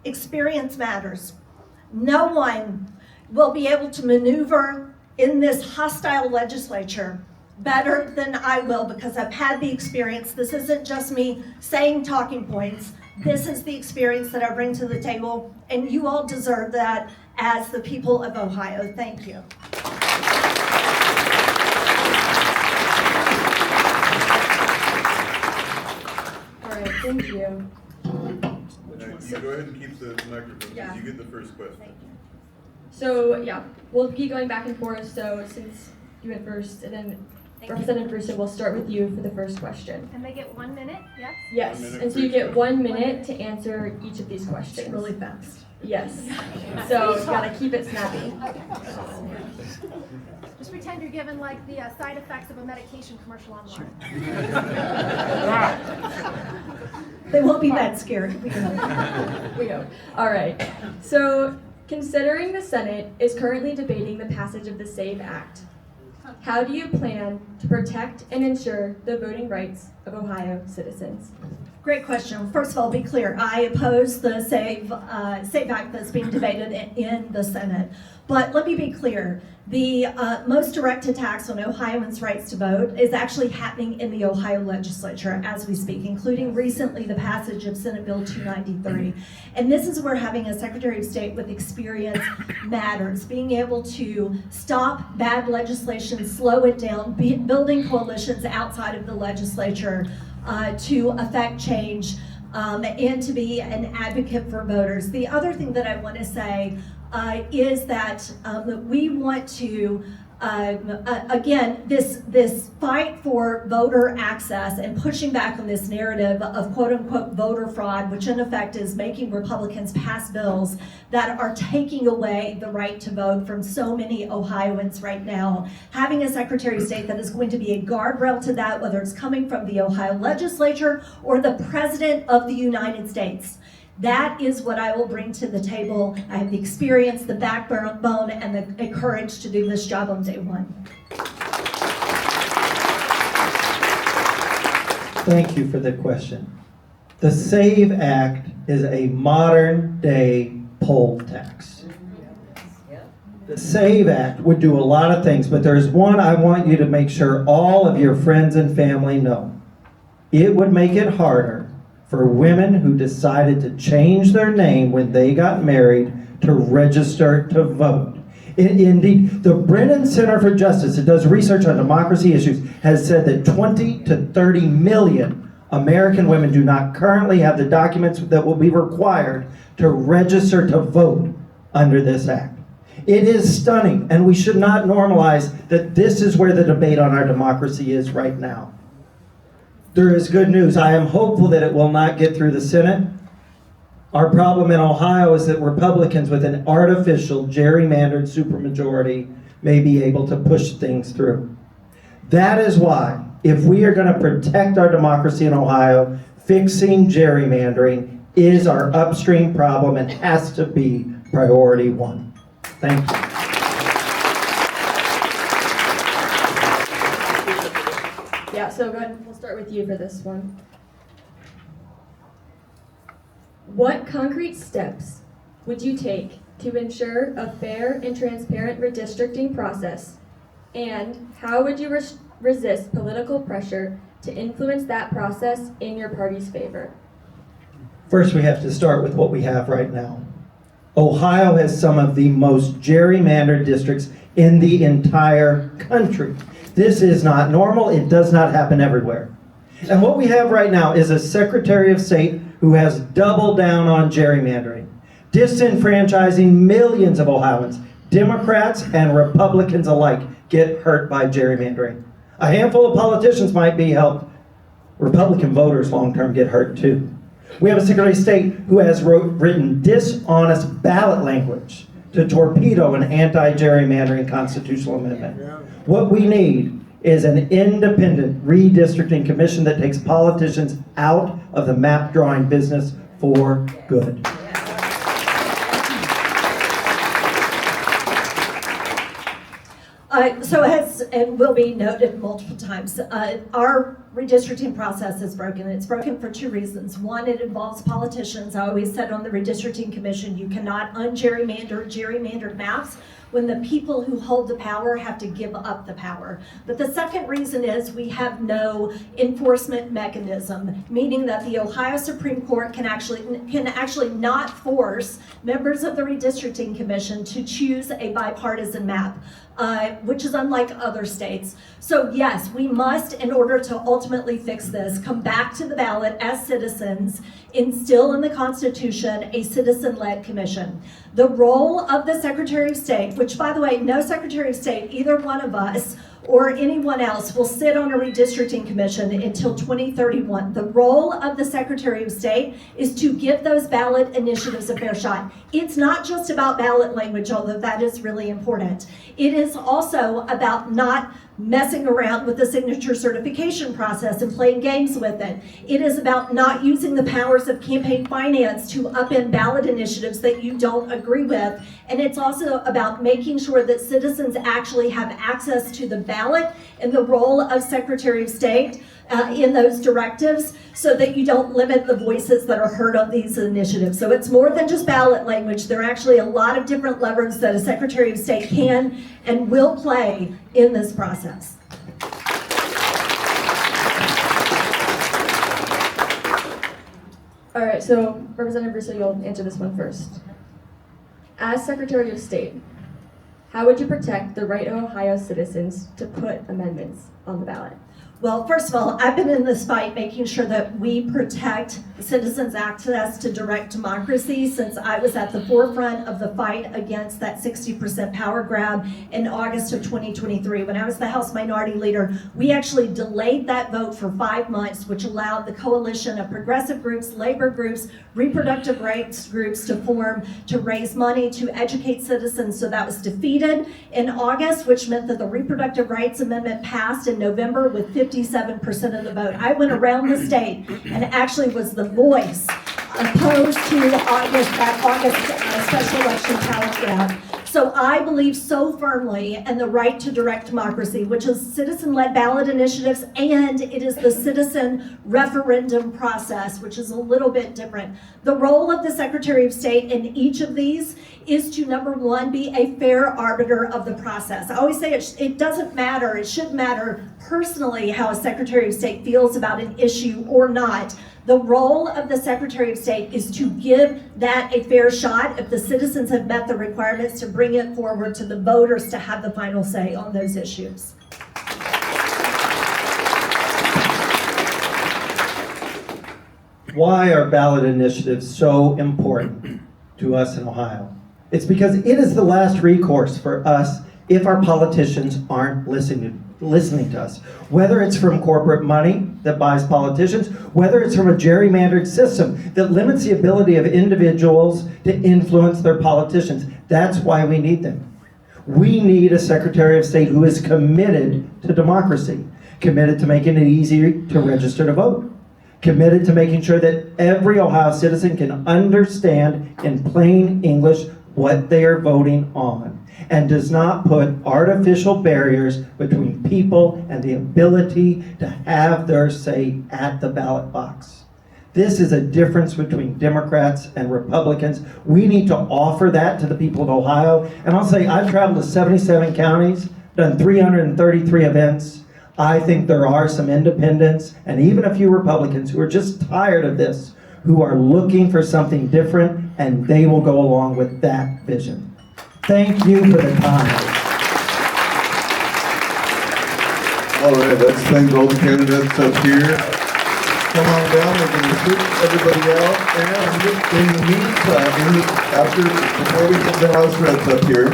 Experience matters. No one will be able to maneuver in this hostile legislature better than I will, because I've had the experience. This isn't just me saying talking points. This is the experience that I bring to the table, and you all deserve that as the people of Ohio. Thank you. All right, thank you. You go ahead and keep the microphone, Yeah. you get the first question. So yeah, we'll be going back and forth. So since you went first, and then Representative Russo, we'll start with you for the first question. And they get 1 minute, yes? Yes, 1 minute and so for you each get question. 1 minute to answer each of these questions. Really fast. Yes. So you gotta keep it snappy. Just pretend you're given like the side effects of a medication commercial online. They won't be that scary. We know. All right. So considering the Senate is currently debating the passage of the SAVE Act, how do you plan to protect and ensure the voting rights of Ohio citizens? Great question. First of all, be clear. I oppose the SAVE Act that's being debated in the Senate. But let me be clear. The most direct attacks on Ohioans' rights to vote is actually happening in the Ohio legislature as we speak, including recently the passage of Senate Bill 293. And this is where having a Secretary of State with experience matters. Being able to stop bad legislation, slow it down, building coalitions outside of the legislature to affect change and to be an advocate for voters. The other thing that I want to say is that we want to, again, this fight for voter access and pushing back on this narrative of quote-unquote voter fraud, which in effect is making Republicans pass bills that are taking away the right to vote from so many Ohioans right now. Having a Secretary of State that is going to be a guardrail to that, whether it's coming from the Ohio legislature or the President of the United States. That is what I will bring to the table. I have the experience, the backbone, and the courage to do this job on day one. Thank you for the question. The SAVE Act is a modern day poll tax. The SAVE Act would do a lot of things, but there's one I want you to make sure all of your friends and family know. It would make it harder for women who decided to change their name when they got married to register to vote. Indeed, the Brennan Center for Justice, that does research on democracy issues, has said that 20 to 30 million American women do not currently have the documents that will be required to register to vote under this act. It is stunning, and we should not normalize that this is where the debate on our democracy is right now. There is good news. I am hopeful that it will not get through the Senate. Our problem in Ohio is that Republicans with an artificial, gerrymandered supermajority may be able to push things through. That is why, if we are going to protect our democracy in Ohio, fixing gerrymandering is our upstream problem and has to be priority one. Thank you. Yeah, so go ahead, we'll start with you for this one. What concrete steps would you take to ensure a fair and transparent redistricting process? And how would you resist political pressure to influence that process in your party's favor? First, we have to start with what we have right now. Ohio has some of the most gerrymandered districts in the entire country. This is not normal. It does not happen everywhere. And what we have right now is a Secretary of State who has doubled down on gerrymandering, disenfranchising millions of Ohioans. Democrats and Republicans alike get hurt by gerrymandering. A handful of politicians might be helped. Republican voters long-term get hurt too. We have a Secretary of State who has written dishonest ballot language to torpedo an anti-gerrymandering constitutional amendment. What we need is an independent redistricting commission that takes politicians out of the map drawing business for good. So as and will be noted multiple times, our redistricting process is broken. It's broken for two reasons. One, it involves politicians. I always said on the redistricting commission, you cannot gerrymandered maps when the people who hold the power have to give up the power. But the second reason is we have no enforcement mechanism, meaning that the Ohio Supreme Court can actually not force members of the redistricting commission to choose a bipartisan map. Which is unlike other states. So yes, we must, in order to ultimately fix this, come back to the ballot as citizens, instill in the Constitution a citizen-led commission. The role of the Secretary of State, which by the way, no Secretary of State, either one of us or anyone else will sit on a redistricting commission until 2031. The role of the Secretary of State is to give those ballot initiatives a fair shot. It's not just about ballot language, although that is really important. It is also about not messing around with the signature certification process and playing games with it. It is about not using the powers of campaign finance to upend ballot initiatives that you don't agree with. And it's also about making sure that citizens actually have access to the ballot and the role of Secretary of State in those directives so that you don't limit the voices that are heard on these initiatives. So it's more than just ballot language. There are actually a lot of different levers that a Secretary of State can and will play in this process. All right, so Representative Russo, you'll answer this one first. As Secretary of State, how would you protect the right of Ohio citizens to put amendments on the ballot? Well, first of all, I've been in this fight making sure that we protect citizens' access to direct democracy since I was at the forefront of the fight against that 60% power grab in August of 2023. When I was the House Minority Leader, we actually delayed that vote for 5 months, which allowed the coalition of progressive groups, labor groups, reproductive rights groups to form to raise money to educate citizens. So that was defeated in August, which meant that the Reproductive Rights Amendment passed in November with 57% of the vote. I went around the state and actually was the voice opposed to that August special election power grab. So I believe so firmly in the right to direct democracy, which is citizen-led ballot initiatives, and it is the citizen referendum process, which is a little bit different. The role of the Secretary of State in each of these is to, number one, be a fair arbiter of the process. I always say it doesn't matter, it shouldn't matter personally how a Secretary of State feels about an issue or not. The role of the Secretary of State is to give that a fair shot if the citizens have met the requirements to bring it forward to the voters to have the final say on those issues. Why are ballot initiatives so important to us in Ohio? It's because it is the last recourse for us if our politicians aren't listening to us. Whether it's from corporate money that buys politicians, whether it's from a gerrymandered system that limits the ability of individuals to influence their politicians. That's why we need them. We need a Secretary of State who is committed to democracy, committed to making it easier to register to vote, committed to making sure that every Ohio citizen can understand in plain English what they are voting on, and does not put artificial barriers between people and the ability to have their say at the ballot box. This is a difference between Democrats and Republicans. We need to offer that to the people of Ohio. And I'll say, I've traveled to 77 counties, done 333 events. I think there are some independents and even a few Republicans who are just tired of this, who are looking for something different, and they will go along with that vision. Thank you for the time. All right, let's thank all the candidates up here. Come on down, we're going to switch everybody out. And in the meantime, before we get the house reds up here,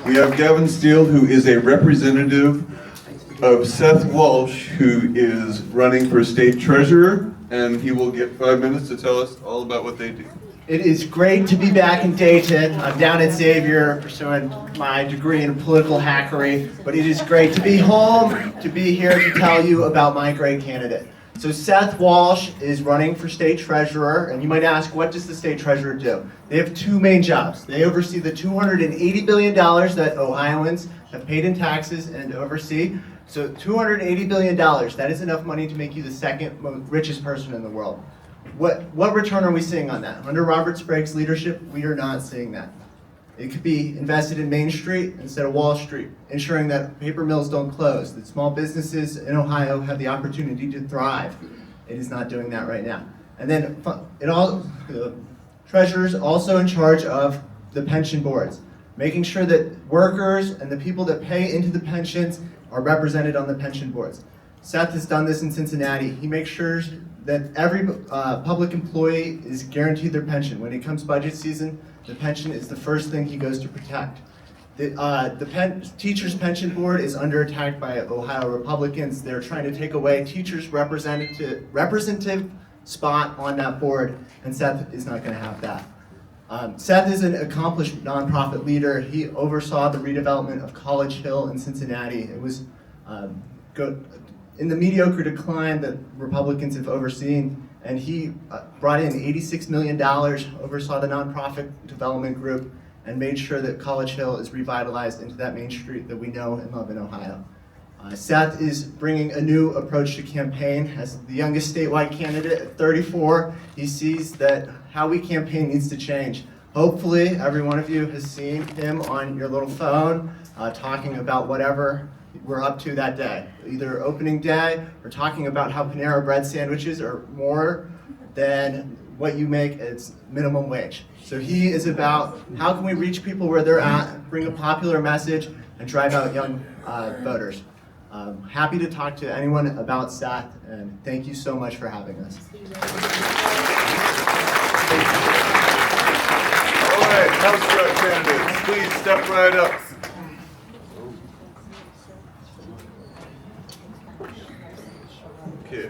we have Gavin Steele, who is a representative of Seth Walsh, who is running for state treasurer, and he will get 5 minutes to tell us all about what they do. It is great to be back in Dayton. I'm down at Xavier pursuing my degree in political hackery, but it is great to be home, to be here to tell you about my great candidate. So Seth Walsh is running for state treasurer, and you might ask, what does the state treasurer do? They have two main jobs. They oversee the $280 billion that Ohioans have paid in taxes and oversee. So $280 billion, that is enough money to make you the second most richest person in the world. What return are we seeing on that? Under Robert Sprague's leadership, we are not seeing that. It could be invested in Main Street instead of Wall Street, ensuring that paper mills don't close, that small businesses in Ohio have the opportunity to thrive. It is not doing that right now. And then treasurer's also in charge of the pension boards, making sure that workers and the people that pay into the pensions are represented on the pension boards. Seth has done this in Cincinnati. He makes sure that every public employee is guaranteed their pension. When it comes budget season, the pension is the first thing he goes to protect. The teachers' pension board is under attack by Ohio Republicans. They're trying to take away teachers' representative spot on that board, and Seth is not going to have that. Seth is an accomplished nonprofit leader. He oversaw the redevelopment of College Hill in Cincinnati. It was in the mediocre decline that Republicans have overseen, and he brought in $86 million, oversaw the nonprofit development group, and made sure that College Hill is revitalized into that Main Street that we know and love in Ohio. Seth is bringing a new approach to campaign. As the youngest statewide candidate at 34, he sees that how we campaign needs to change. Hopefully, every one of you has seen him on your little phone talking about whatever we're up to that day, either opening day or talking about how Panera bread sandwiches are more than what you make as minimum wage. So he is about how can we reach people where they're at, bring a popular message, and drive out young voters. Happy to talk to anyone about Seth, and thank you so much for having us. All right, House Rep candidates, please step right up. Okay.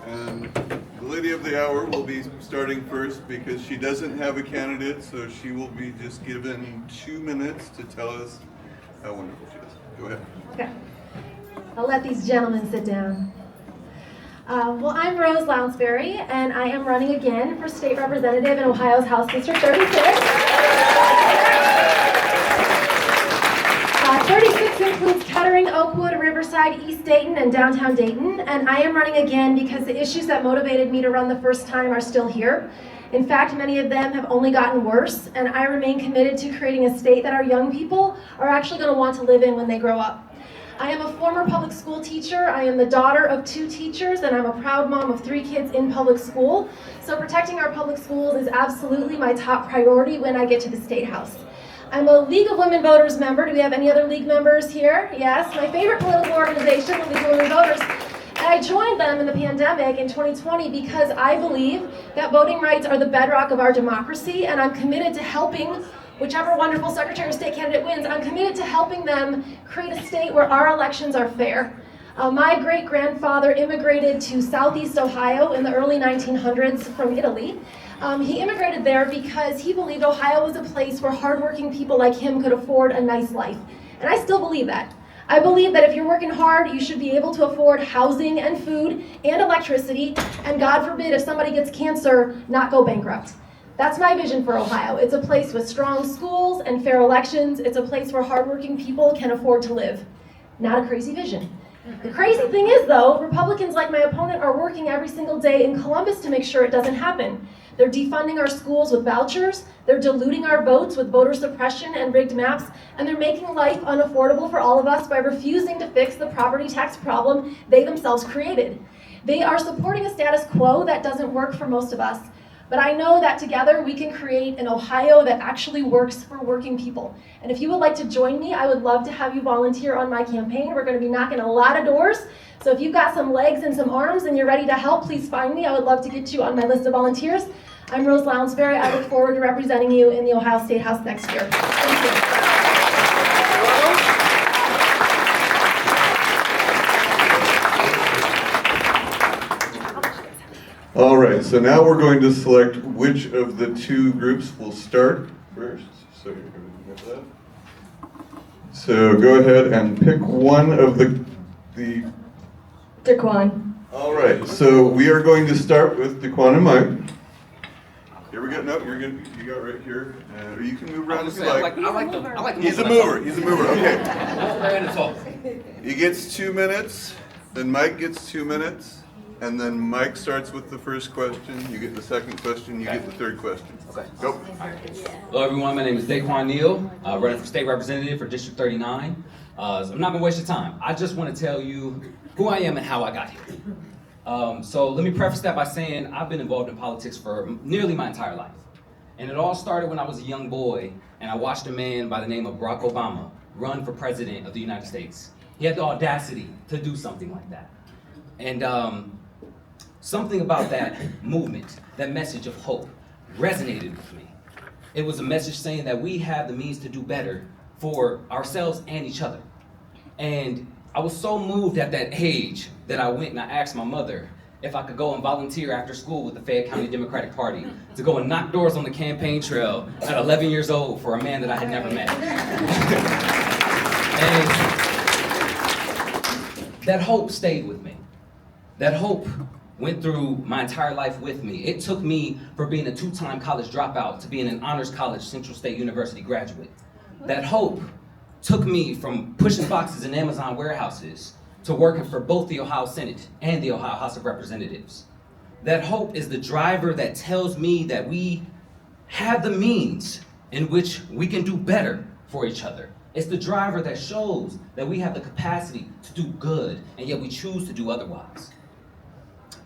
And the lady of the hour will be starting first because she doesn't have a candidate, so she will be just given 2 minutes to tell us how wonderful she is. Go ahead. Okay. I'll let these gentlemen sit down. Well, I'm Rose Lounsbury, and I am running again for state representative in Ohio's House District 36. 36 includes Kettering, Oakwood, Riverside, East Dayton, and downtown Dayton, and I am running again because the issues that motivated me to run the first time are still here. In fact, many of them have only gotten worse, and I remain committed to creating a state that our young people are actually going to want to live in when they grow up. I am a former public school teacher. I am the daughter of 2 teachers, and I'm a proud mom of 3 kids in public school. So protecting our public schools is absolutely my top priority when I get to the State House. I'm a League of Women Voters member. Do we have any other League members here? Yes, my favorite political organization, the League of Women Voters. And I joined them in the pandemic in 2020 because I believe that voting rights are the bedrock of our democracy, and I'm committed to helping whichever wonderful Secretary of State candidate wins. I'm committed to helping them create a state where our elections are fair. My great-grandfather immigrated to Southeast Ohio in the early 1900s from Italy. He immigrated there because he believed Ohio was a place where hardworking people like him could afford a nice life. And I still believe that. I believe that if you're working hard, you should be able to afford housing and food and electricity, and God forbid if somebody gets cancer, not go bankrupt. That's my vision for Ohio. It's a place with strong schools and fair elections. It's a place where hardworking people can afford to live. Not a crazy vision. The crazy thing is, though, Republicans like my opponent are working every single day in Columbus to make sure it doesn't happen. They're defunding our schools with vouchers, they're diluting our votes with voter suppression and rigged maps, and they're making life unaffordable for all of us by refusing to fix the property tax problem they themselves created. They are supporting a status quo that doesn't work for most of us, but I know that together we can create an Ohio that actually works for working people. And if you would like to join me, I would love to have you volunteer on my campaign. We're going to be knocking a lot of doors. So if you've got some legs and some arms and you're ready to help, please find me. I would love to get you on my list of volunteers. I'm Rose Lounsbury. I look forward to representing you in the Ohio State House next year. Thank you. All right, so now we're going to select which of the two groups will start first. So you're going to get that. So go ahead and pick one of the Daquan. All right, so we are going to start with Daquan and Mike. Here we go. No, you're good. You got right here. Or you can move around if you like. I like the He's a mover. He's a mover. Okay. Bryan to talk. He gets 2 minutes. Then Mike gets 2 minutes. And then Mike starts with the first question. You get the second question. You get the third question. Okay. Go. Hello, everyone. My name is Daquan Neal, running for state representative for District 39. So I'm not gonna waste your time. I just want to tell you who I am and how I got here. So let me preface that by saying I've been involved in politics for nearly my entire life. And it all started when I was a young boy and I watched a man by the name of Barack Obama run for president of the United States. He had the audacity to do something like that. And something about that movement, that message of hope, resonated with me. It was a message saying that we have the means to do better for ourselves and each other. And I was so moved at that age that I went and I asked my mother if I could go and volunteer after school with the Fayette County Democratic Party to go and knock doors on the campaign trail at 11 years old for a man that I had never met. And that hope stayed with me. That hope went through my entire life with me. It took me from being a 2-time college dropout to being an honors college Central State University graduate. That hope took me from pushing boxes in Amazon warehouses to working for both the Ohio Senate and the Ohio House of Representatives. That hope is the driver that tells me that we have the means in which we can do better for each other. It's the driver that shows that we have the capacity to do good, and yet we choose to do otherwise.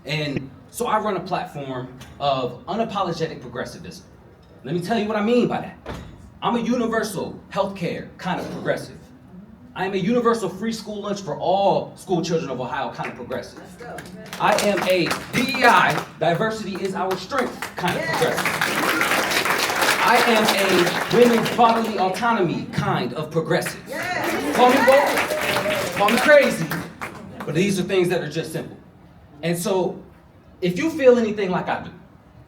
And so I run a platform of unapologetic progressivism. Let me tell you what I mean by that. I'm a universal healthcare kind of progressive. I am a universal free school lunch for all school children of Ohio kind of progressive. I am a DEI, diversity is our strength kind of progressive. I am a women's bodily autonomy kind of progressive. Call me bold, call me crazy, but these are things that are just simple. And so, if you feel anything like I do,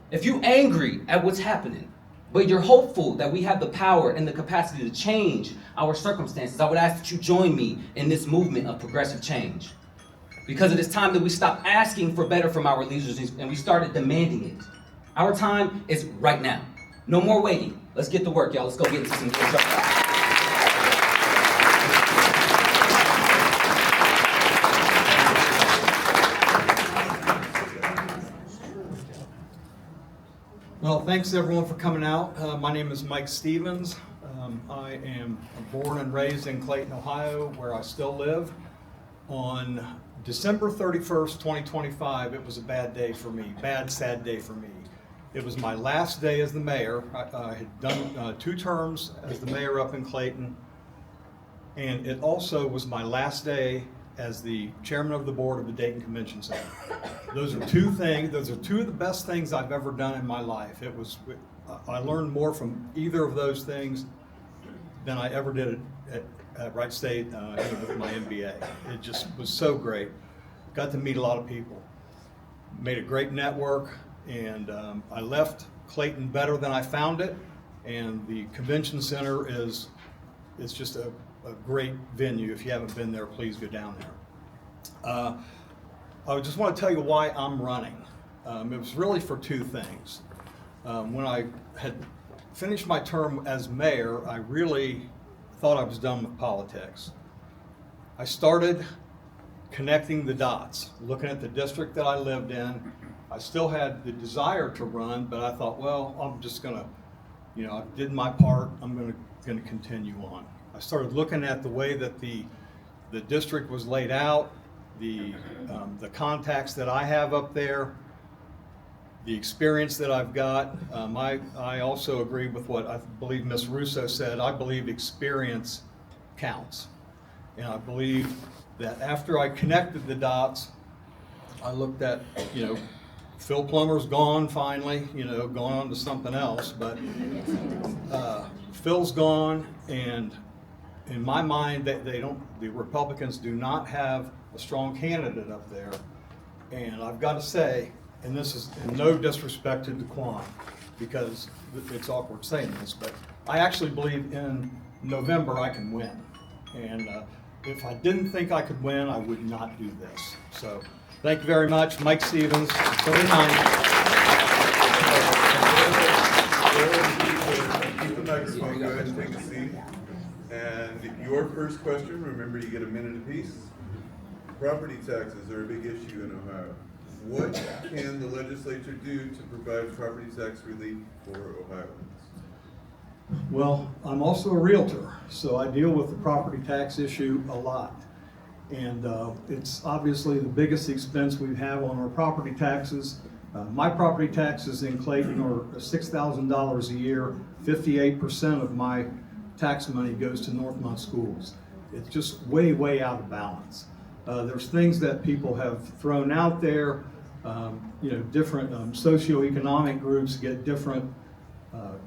if you're angry at what's happening, but you're hopeful that we have the power and the capacity to change our circumstances, I would ask that you join me in this movement of progressive change. Because it is time that we stop asking for better from our leaders and we started demanding it. Our time is right now. No more waiting. Let's get to work, y'all. Let's go get into some construction. Well, thanks everyone for coming out. My name is Mike Stevens. I am born and raised in Clayton, Ohio, where I still live. On December 31st, 2025, it was a bad day for me, bad, sad day for me. It was my last day as the mayor. I had done 2 terms as the mayor up in Clayton, and it also was my last day as the chairman of the board of the Dayton Convention Center. Those are two of the best things I've ever done in my life. I learned more from either of those things than I ever did at Wright State with my MBA. It just was so great. Got to meet a lot of people, made a great network, and I left Clayton better than I found it. And the convention center is just a great venue. If you haven't been there, please go down there. I just want to tell you why I'm running. It was really for two things. When I had finished my term as mayor, I really thought I was done with politics. I started connecting the dots, looking at the district that I lived in. I still had the desire to run, but I thought, well, I'm just gonna, I did my part, I'm gonna continue on. I started looking at the way that the district was laid out, the contacts that I have up there, the experience that I've got. I also agree with what I believe Ms. Russo said. I believe experience counts. And I believe that after I connected the dots, I looked at, Phil Plummer's gone finally, gone on to something else, but Phil's gone, and in my mind, the Republicans do not have a strong candidate up there. And I've got to say, and this is in no disrespect to Daquan, because it's awkward saying this, but I actually believe in November I can win. And if I didn't think I could win, I would not do this. So thank you very much. Mike Stevens, 39. Keep the microphone, go ahead and take a seat. And your first question, remember you get a minute apiece. Property taxes are a big issue in Ohio. What can the legislature do to provide property tax relief for Ohioans? Well, I'm also a realtor, so I deal with the property tax issue a lot. And it's obviously the biggest expense we have on our property taxes. My property taxes in Clayton are $6,000 a year. 58% of my tax money goes to Northmont schools. It's just way, way out of balance. There's things that people have thrown out there. Different socioeconomic groups get different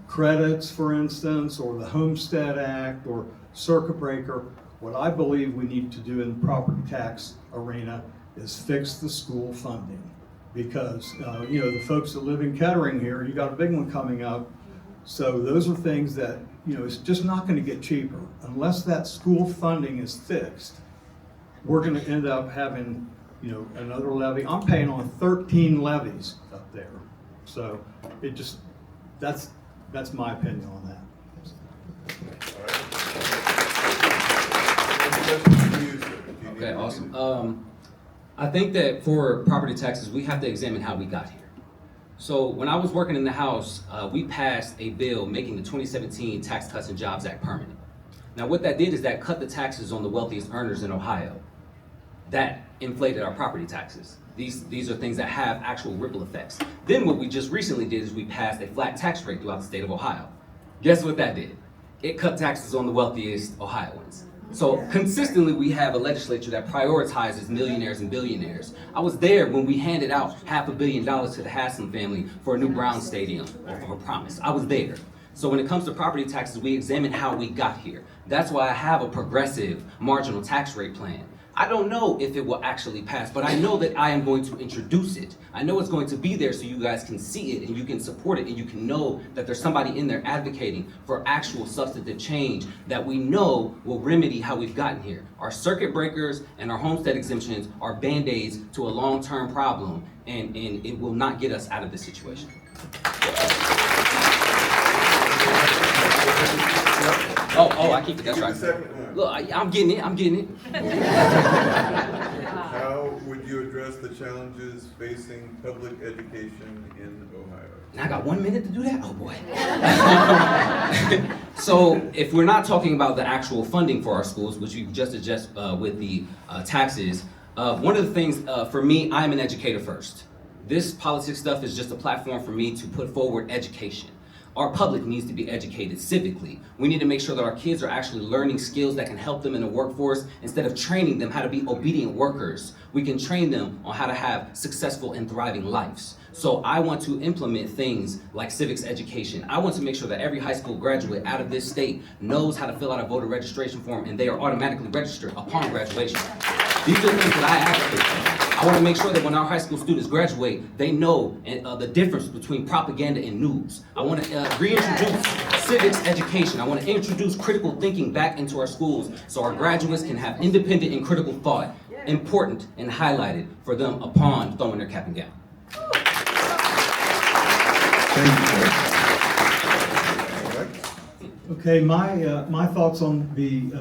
credits, for instance, or the Homestead Act or circuit breaker. What I believe we need to do in the property tax arena is fix the school funding, because the folks that live in Kettering here, you got a big one coming up. So those are things that it's just not going to get cheaper unless that school funding is fixed. We're going to end up having another levy. I'm paying on 13 levies up there. So it just that's my opinion on that. Okay, awesome. I think that for property taxes, we have to examine how we got here. So when I was working in the House, we passed a bill making the 2017 Tax Cuts and Jobs Act permanent. Now what that did is that cut the taxes on the wealthiest earners in Ohio. That inflated our property taxes. These are things that have actual ripple effects. Then what we just recently did is we passed a flat tax rate throughout the state of Ohio. Guess what that did? It cut taxes on the wealthiest Ohioans. So consistently we have a legislature that prioritizes millionaires and billionaires. I was there when we handed out $500 million to the Haslam family for a new Brown Stadium, or Promise. I was there. So when it comes to property taxes, we examine how we got here. That's why I have a progressive marginal tax rate plan. I don't know if it will actually pass, but I know that I am going to introduce it. I know it's going to be there so you guys can see it and you can support it and you can know that there's somebody in there advocating for actual substantive change that we know will remedy how we've gotten here. Our circuit breakers and our homestead exemptions are band-aids to a long-term problem, and it will not get us out of this situation. Oh, I keep it, that's right. Look, I'm getting it. How would you address the challenges facing public education in Ohio? Now I got 1 minute to do that? Oh boy. So if we're not talking about the actual funding for our schools, which you just addressed with the taxes, one of the things for me, I'm an educator first. This politics stuff is just a platform for me to put forward education. Our public needs to be educated civically. We need to make sure that our kids are actually learning skills that can help them in the workforce. Instead of training them how to be obedient workers, we can train them on how to have successful and thriving lives. So I want to implement things like civics education. I want to make sure that every high school graduate out of this state knows how to fill out a voter registration form and they are automatically registered upon graduation. These are things that I advocate for. I want to make sure that when our high school students graduate, they know the difference between propaganda and news. I want to reintroduce civics education. I want to introduce critical thinking back into our schools so our graduates can have independent and critical thought, important and highlighted for them upon throwing their cap and gown. Okay, my thoughts on the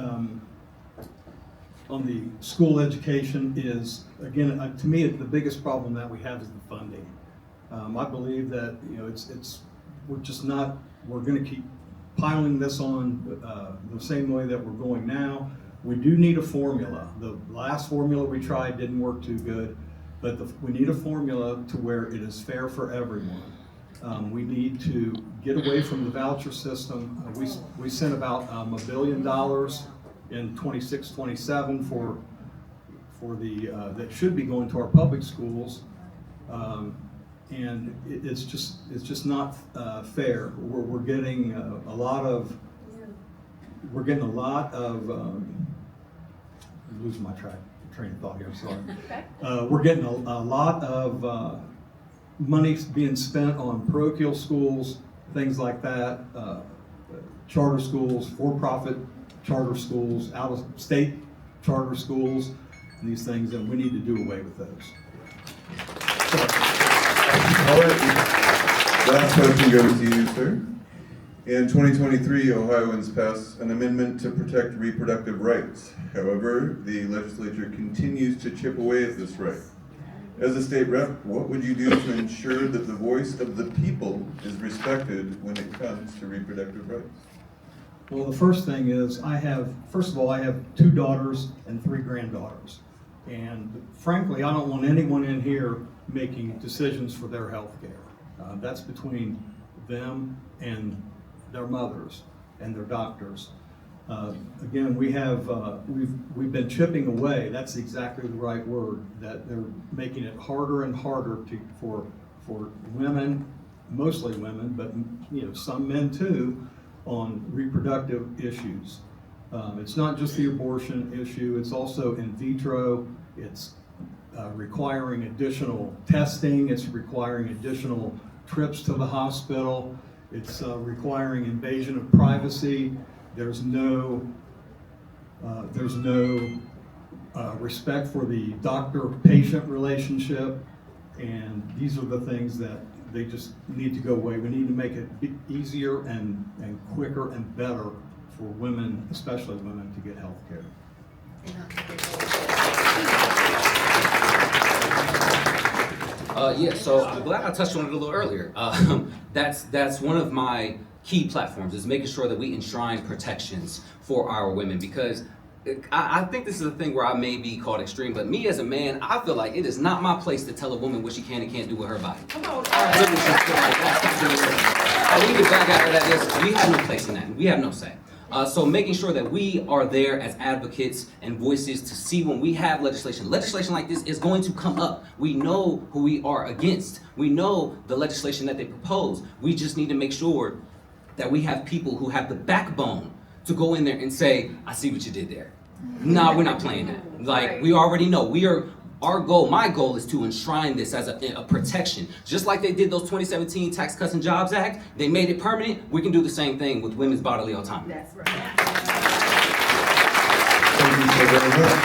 school education is, again, to me, the biggest problem that we have is the funding. I believe that, you know, we're going to keep piling this on the same way that we're going now. We do need a formula. The last formula we tried didn't work too good, but we need a formula to where it is fair for everyone. We need to get away from the voucher system. We sent about $1 billion in 26-27 for the that should be going to our public schools, and it's just not fair. We're getting a lot of I'm losing my train of thought here. Sorry. Okay. We're getting a lot of money being spent on parochial schools, things like that, charter schools, for-profit charter schools, out-of-state charter schools, and these things, and we need to do away with those. All right, last question goes to you, sir. In 2023, Ohioans passed an amendment to protect reproductive rights. However, the legislature continues to chip away at this right. As a state rep, what would you do to ensure that the voice of the people is respected when it comes to reproductive rights? Well, the first thing is first of all, I have 2 daughters and 3 granddaughters. And frankly, I don't want anyone in here making decisions for their health care. That's between them and their mothers and their doctors. Again, we've been chipping away. That's exactly the right word. That they're making it harder and harder for women, mostly women, but you know some men too, on reproductive issues. It's not just the abortion issue. It's also in vitro. It's requiring additional testing. It's requiring additional trips to the hospital. It's requiring invasion of privacy. There's no respect for the doctor-patient relationship, and these are the things that they just need to go away. We need to make it easier and quicker and better for women, especially women, to get health care. Yeah, so I'm glad I touched on it a little earlier. That's one of my key platforms, is making sure that we enshrine protections for our women, because I think this is a thing where I may be called extreme, but me as a man, I feel like it is not my place to tell a woman what she can and can't do with her body. Come on. I really just feel like that's we get back out of that. We have no place in that. We have no say. So making sure that we are there as advocates and voices to see when we have legislation like this is going to come up. We know who we are against. We know the legislation that they propose. We just need to make sure that we have people who have the backbone to go in there and say, I see what you did there. No, we're not playing that. Like, we already know. My goal is to enshrine this as a protection. Just like they did those 2017 Tax Cuts and Jobs Act, they made it permanent. We can do the same thing with women's bodily autonomy. That's right. Thank you so very much.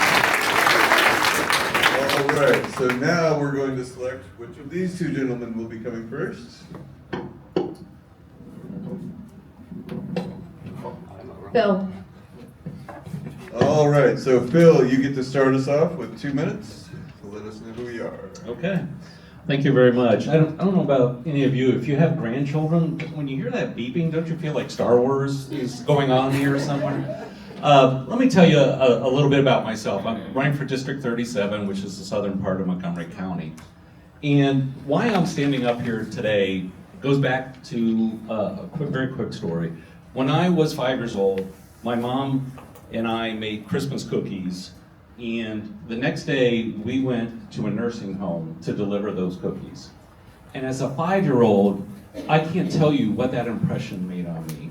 All right, so now we're going to select which of these 2 gentlemen will be coming first. Phil. All right, so Phil, you get to start us off with 2 minutes. So let us know who you are. Okay. Thank you very much. I don't know about any of you, if you have grandchildren, when you hear that beeping, don't you feel like Star Wars is going on here somewhere? Let me tell you a little bit about myself. I'm running for District 37, which is the southern part of Montgomery County. And why I'm standing up here today goes back to a very quick story. When I was 5 years old, my mom and I made Christmas cookies, and the next day we went to a nursing home to deliver those cookies. And as a 5-year-old, I can't tell you what that impression made on me.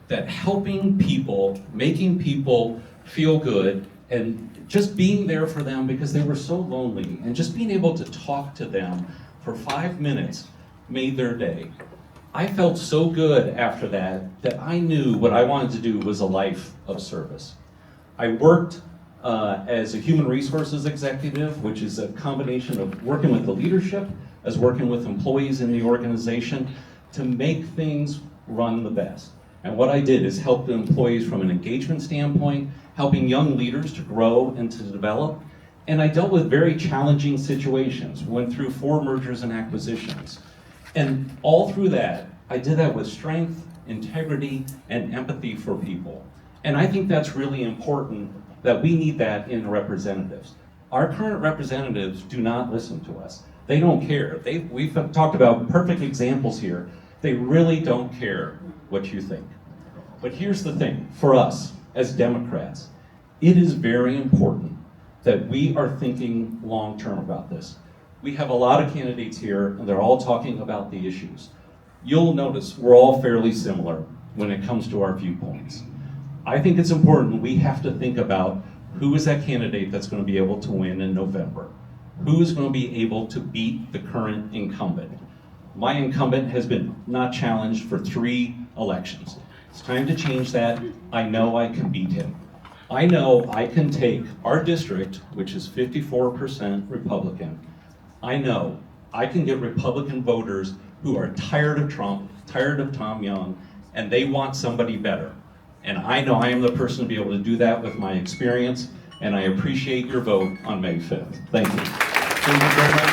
That helping people, making people feel good, and just being there for them because they were so lonely, and just being able to talk to them for 5 minutes made their day. I felt so good after that that I knew what I wanted to do was a life of service. I worked as a human resources executive, which is a combination of working with the leadership as working with employees in the organization to make things run the best. And what I did is help the employees from an engagement standpoint, helping young leaders to grow and to develop. And I dealt with very challenging situations, went through 4 mergers and acquisitions. And all through that, I did that with strength, integrity, and empathy for people. And I think that's really important, that we need that in representatives. Our current representatives do not listen to us. They don't care. We've talked about perfect examples here. They really don't care what you think. But here's the thing, for us as Democrats, it is very important that we are thinking long-term about this. We have a lot of candidates here, and they're all talking about the issues. You'll notice we're all fairly similar when it comes to our viewpoints. I think it's important we have to think about who is that candidate that's going to be able to win in November. Who is going to be able to beat the current incumbent? My incumbent has been not challenged for 3 elections. It's time to change that. I know I can beat him. I know I can take our district, which is 54% Republican. I know I can get Republican voters who are tired of Trump, tired of Tom Young, and they want somebody better. And I know I am the person to be able to do that with my experience, and I appreciate your vote on May 5th. Thank you. Thank you very much,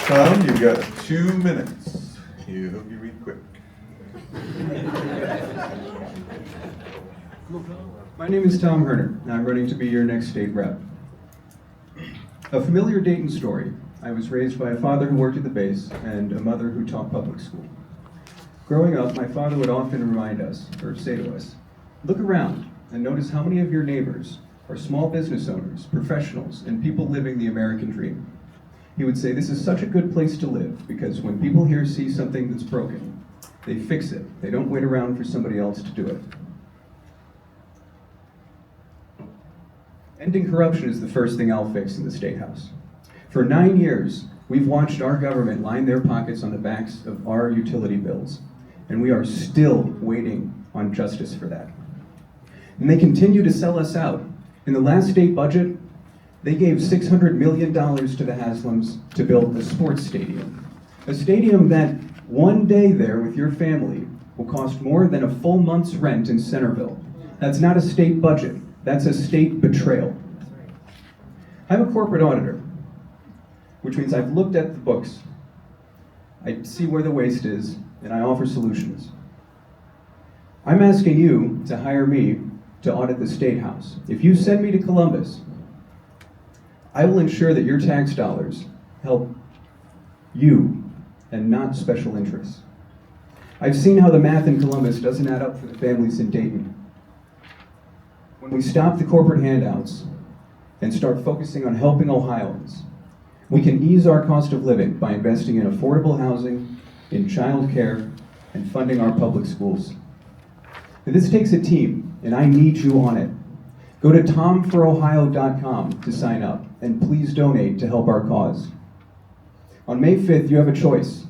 Tom, you've got 2 minutes. You hope you read quick. My name is Tom Herner, and I'm running to be your next state rep. A familiar Dayton story. I was raised by a father who worked at the base and a mother who taught public school. Growing up, my father would often remind us, or say to us, look around and notice how many of your neighbors are small business owners, professionals, and people living the American dream. He would say, this is such a good place to live because when people here see something that's broken, they fix it. They don't wait around for somebody else to do it. Ending corruption is the first thing I'll fix in the State House. For 9 years, we've watched our government line their pockets on the backs of our utility bills, and we are still waiting on justice for that. And they continue to sell us out. In the last state budget, they gave $600 million to the Haslams to build a sports stadium. A stadium that one day there with your family will cost more than a full month's rent in Centerville. That's not a state budget. That's a state betrayal. I'm a corporate auditor, which means I've looked at the books. I see where the waste is, and I offer solutions. I'm asking you to hire me to audit the State House. If you send me to Columbus, I will ensure that your tax dollars help you and not special interests. I've seen how the math in Columbus doesn't add up for the families in Dayton. When we stop the corporate handouts and start focusing on helping Ohioans, we can ease our cost of living by investing in affordable housing, in child care, and funding our public schools. And this takes a team, and I need you on it. Go to tomforohio.com to sign up, and please donate to help our cause. On May 5th, you have a choice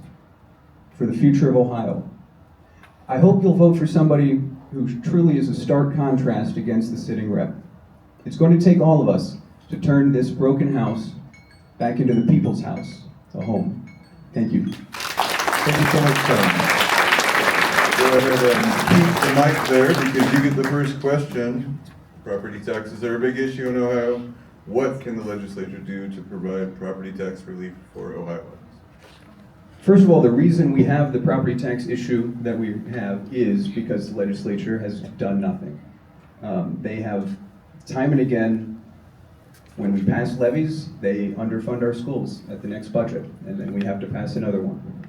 for the future of Ohio. I hope you'll vote for somebody who truly is a stark contrast against the sitting rep. It's going to take all of us to turn this broken house back into the people's house, a home. Thank you. Thank you so much, Tom. Go ahead and keep the mic there because you get the first question. Property taxes are a big issue in Ohio. What can the legislature do to provide property tax relief for Ohioans? First of all, the reason we have the property tax issue that we have is because the legislature has done nothing. They have time and again When we pass levies, they underfund our schools at the next budget, and then we have to pass another one.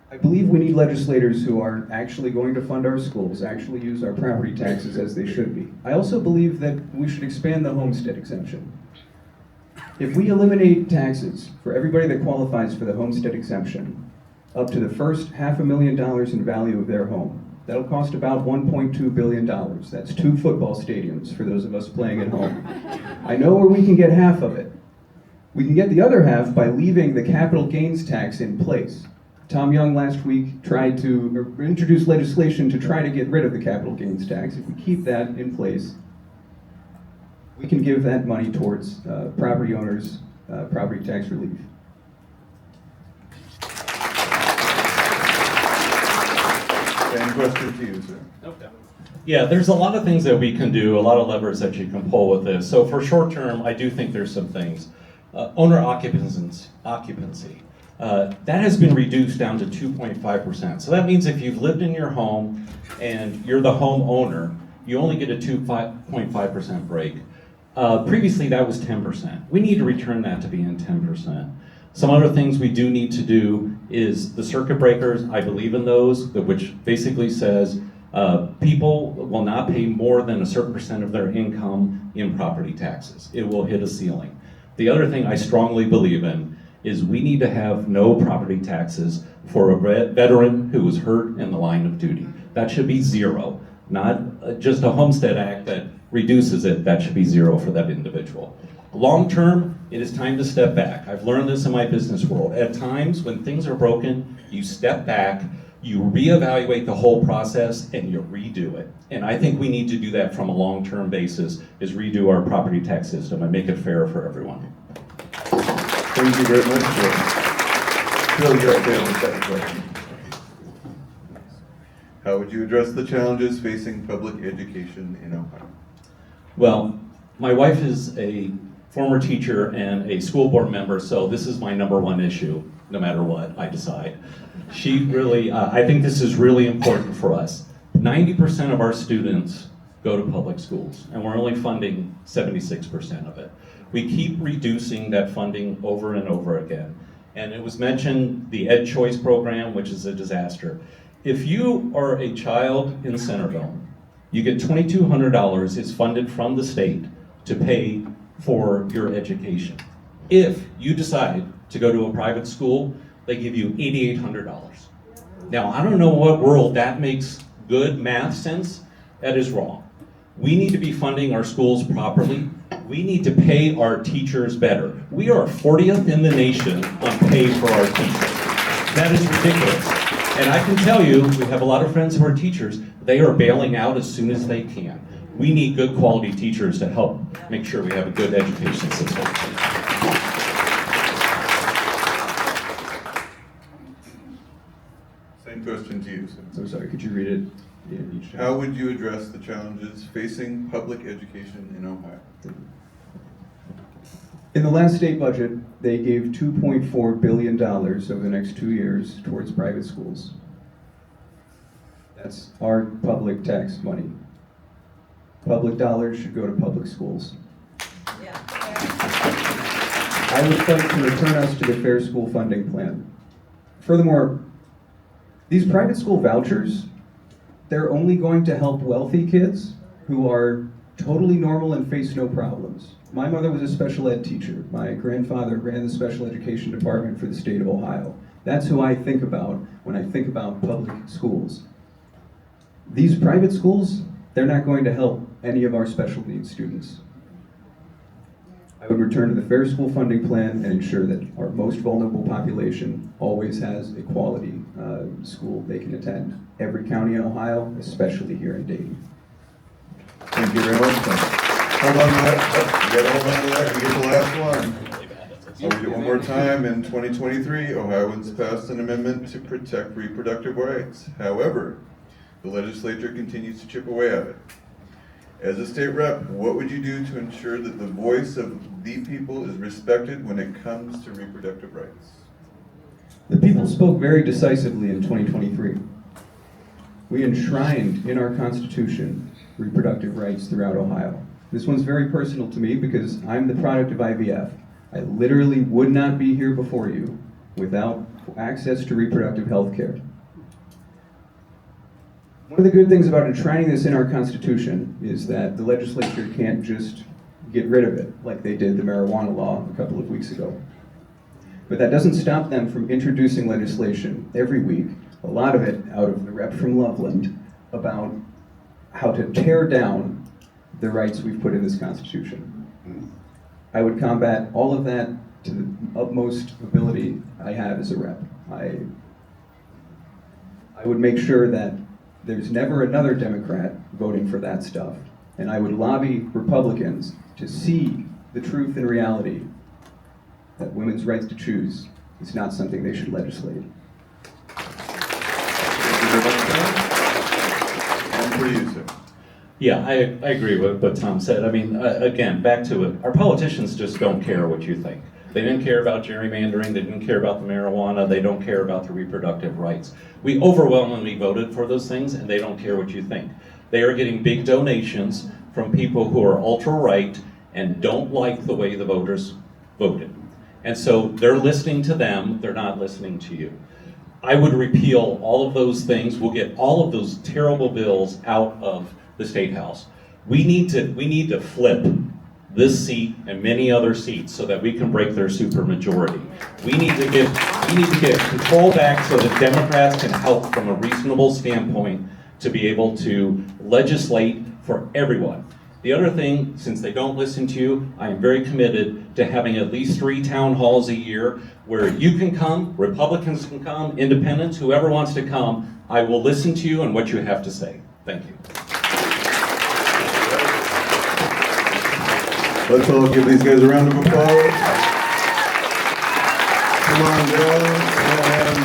I believe we need legislators who are actually going to fund our schools, actually use our property taxes as they should be. I also believe that we should expand the homestead exemption. If we eliminate taxes for everybody that qualifies for the homestead exemption, up to the first $500,000 in value of their home, that'll cost about $1.2 billion. That's 2 football stadiums for those of us playing at home. I know where we can get half of it. We can get the other half by leaving the capital gains tax in place. Tom Young last week tried to introduce legislation to try to get rid of the capital gains tax. If we keep that in place, we can give that money towards property owners' property tax relief. Same question to you, sir. Okay. Yeah, there's a lot of things that we can do, a lot of levers that you can pull with this. So for short term, I do think there's some things. Owner occupancy. That has been reduced down to 2.5%. So that means if you've lived in your home and you're the homeowner, you only get a 2.5% break. Previously, that was 10%. We need to return that to being 10%. Some other things we do need to do is the circuit breakers. I believe in those, which basically says people will not pay more than a certain percent of their income in property taxes. It will hit a ceiling. The other thing I strongly believe in is we need to have no property taxes for a veteran who was hurt in the line of duty. That should be zero, not just a Homestead Act that reduces it. That should be zero for that individual. Long term, it is time to step back. I've learned this in my business world. At times when things are broken, you step back, you reevaluate the whole process, and you redo it. And I think we need to do that from a long-term basis, is redo our property tax system and make it fair for everyone. Thank you very much, Joe. Bill, you're up there on the second question. How would you address the challenges facing public education in Ohio? Well, my wife is a former teacher and a school board member, so this is my #1 issue, no matter what I decide. She really, I think this is really important for us. 90% of our students go to public schools, and we're only funding 76% of it. We keep reducing that funding over and over again. And it was mentioned, the Ed Choice program, which is a disaster. If you are a child in Centerville, you get $2,200 is funded from the state to pay for your education. If you decide to go to a private school, they give you $8,800. Now, I don't know what world that makes good math sense. That is wrong. We need to be funding our schools properly. We need to pay our teachers better. We are 40th in the nation on pay for our teachers. That is ridiculous. And I can tell you, we have a lot of friends who are teachers, they are bailing out as soon as they can. We need good quality teachers to help make sure we have a good education system. Same question to you, sir. So sorry, could you read it? How would you address the challenges facing public education in Ohio? In the last state budget, they gave $2.4 billion over the next 2 years towards private schools. That's our public tax money. Public dollars should go to public schools. I would fight to return us to the fair school funding plan. Furthermore, these private school vouchers, they're only going to help wealthy kids who are totally normal and face no problems. My mother was a special ed teacher. My grandfather ran the special education department for the state of Ohio. That's who I think about when I think about public schools. These private schools, they're not going to help any of our special needs students. I would return to the fair school funding plan and ensure that our most vulnerable population always has a quality school they can attend. Every county in Ohio, especially here in Dayton. Thank you very much. Hold on to that. You gotta hold on to that. You get the last one. I'll read it one more time. In 2023, Ohioans passed an amendment to protect reproductive rights. However, the legislature continues to chip away at it. As a state rep, what would you do to ensure that the voice of the people is respected when it comes to reproductive rights? The people spoke very decisively in 2023. We enshrined in our Constitution reproductive rights throughout Ohio. This one's very personal to me because I'm the product of IVF. I literally would not be here before you without access to reproductive health care. One of the good things about enshrining this in our Constitution is that the legislature can't just get rid of it like they did the marijuana law a couple of weeks ago. But that doesn't stop them from introducing legislation every week, a lot of it out of the rep from Loveland, about how to tear down the rights we've put in this Constitution. I would combat all of that to the utmost ability I have as a rep. I would make sure that there's never another Democrat voting for that stuff. And I would lobby Republicans to see the truth and reality that women's right to choose is not something they should legislate. Yeah, I agree with what Tom said. I mean, again, back to it. Our politicians just don't care what you think. They didn't care about gerrymandering. They didn't care about the marijuana. They don't care about the reproductive rights. We overwhelmingly voted for those things, and they don't care what you think. They are getting big donations from people who are ultra-right and don't like the way the voters voted. And so they're listening to them. They're not listening to you. I would repeal all of those things. We'll get all of those terrible bills out of the State House. We need to flip this seat and many other seats so that we can break their supermajority. We need to get control back so that Democrats can help from a reasonable standpoint to be able to legislate for everyone. The other thing, since they don't listen to you, I am very committed to having at least 3 town halls a year where you can come, Republicans can come, independents, whoever wants to come. I will listen to you and what you have to say. Thank you. Let's all give these guys a round of applause. Come on down. And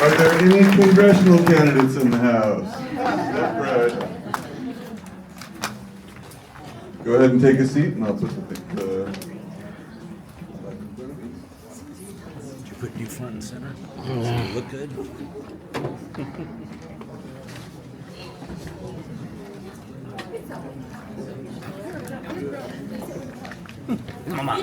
are there any congressional candidates in the house? That's right. Go ahead and take a seat, and I'll put the Did you put you front and center? Does it look good? Mama.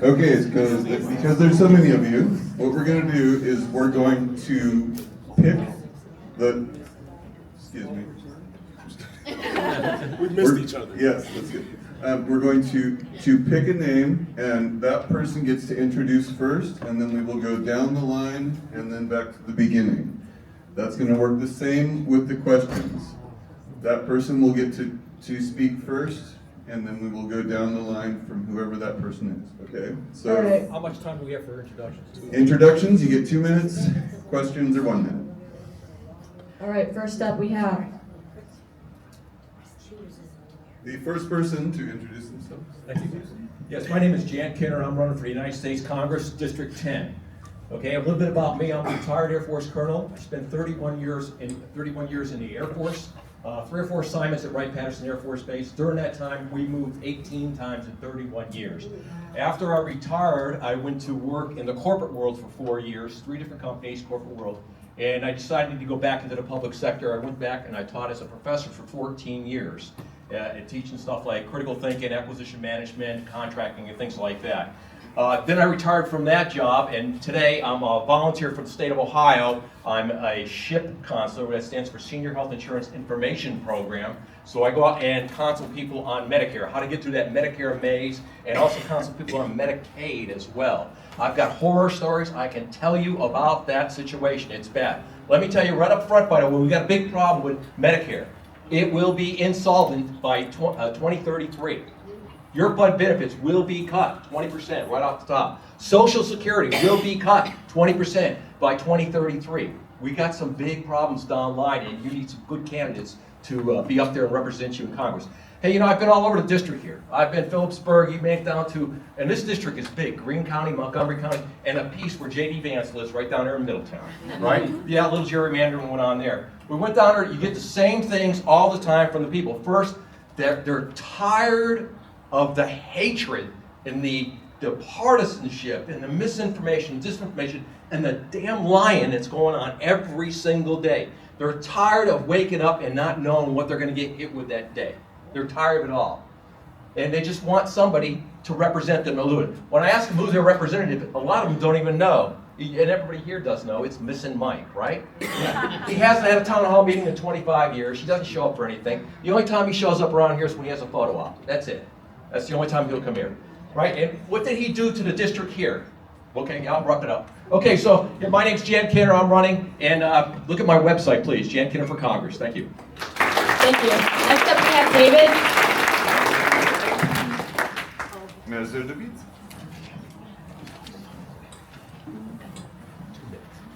Okay, because there's so many of you, what we're going to do is we're going to pick the, excuse me. We missed each other. Yes, that's good. We're going to pick a name, and that person gets to introduce first, and then we will go down the line and then back to the beginning. That's going to work the same with the questions. That person will get to speak first, and then we will go down the line from whoever that person is, okay? So, right. How much time do we have for introductions? Introductions, you get 2 minutes. Questions are 1 minute. All right, first up we have the first person to introduce themselves. Thank you. Yes, my name is Jan Kinner. I'm running for the United States Congress, District 10. Okay, a little bit about me. I'm a retired Air Force colonel. I spent 31 years in the Air Force. 3 or 4 assignments at Wright-Patterson Air Force Base. During that time, we moved 18 times in 31 years. After I retired, I went to work in the corporate world for 4 years, 3 different companies, corporate world, and I decided to go back into the public sector. I went back and I taught as a professor for 14 years, and teaching stuff like critical thinking, acquisition management, contracting, and things like that. Then I retired from that job, and today I'm a volunteer for the state of Ohio. I'm a SHIP counselor, that stands for Senior Health Insurance Information Program. So I go out and counsel people on Medicare, how to get through that Medicare maze, and also counsel people on Medicaid as well. I've got horror stories I can tell you about that situation. It's bad. Let me tell you right up front, by the way, we've got a big problem with Medicare. It will be insolvent by 2033. Your blood benefits will be cut 20% right off the top. Social Security will be cut 20% by 2033. We got some big problems down the line, and you need some good candidates to be up there and represent you in Congress. Hey, you know, I've been all over the district here. I've been Phillipsburg, you made it down to, and this district is big, Greene County, Montgomery County, and a piece where J.D. Vance lives right down there in Middletown, right? Yeah, a little gerrymandering went on there. We went down there, you get the same things all the time from the people. First, They're tired of the hatred and the partisanship and the misinformation, disinformation, and the damn lying that's going on every single day. They're tired of waking up and not knowing what they're going to get hit with that day. They're tired of it all. And they just want somebody to represent them. When I ask them who's their representative, a lot of them don't even know. And everybody here does know, it's Missing Mike, right? He hasn't had a town hall meeting in 25 years. He doesn't show up for anything. The only time he shows up around here is when he has a photo op. That's it. That's the only time he'll come here, right? And what did he do to the district here? Okay, I'll wrap it up. Okay, so my name's Jan Kinner, I'm running, and look at my website, please, Jan Kinner for Congress. Thank you. Thank you. Next up we have David.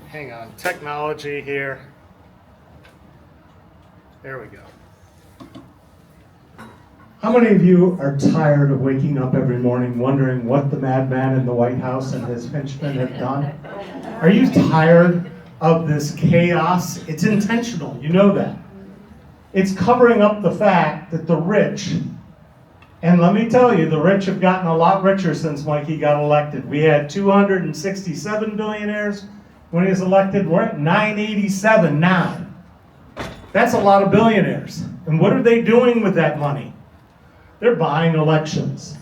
Hang on, technology here. There we go. How many of you are tired of waking up every morning wondering what the madman in the White House and his henchmen have done? Are you tired of this chaos? It's intentional, you know that. It's covering up the fact that the rich, and let me tell you, the rich have gotten a lot richer since Mikey got elected. We had 267 billionaires when he was elected. We're at 987 now. That's a lot of billionaires. And what are they doing with that money? They're buying elections.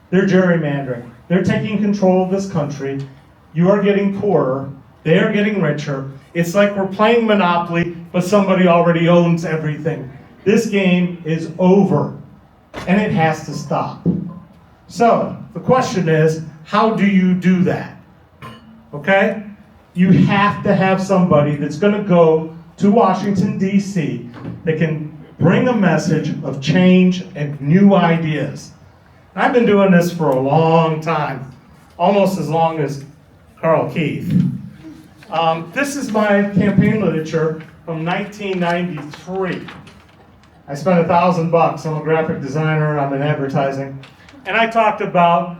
They're gerrymandering. They're taking control of this country. You are getting poorer. They are getting richer. It's like we're playing Monopoly, but somebody already owns everything. This game is over, and it has to stop. So, the question is, how do you do that? Okay? You have to have somebody that's going to go to Washington, D.C. that can bring a message of change and new ideas. I've been doing this for a long time, almost as long as Carl Keith. This is my campaign literature from 1993. I spent $1,000. I'm a graphic designer, I'm in advertising. And I talked about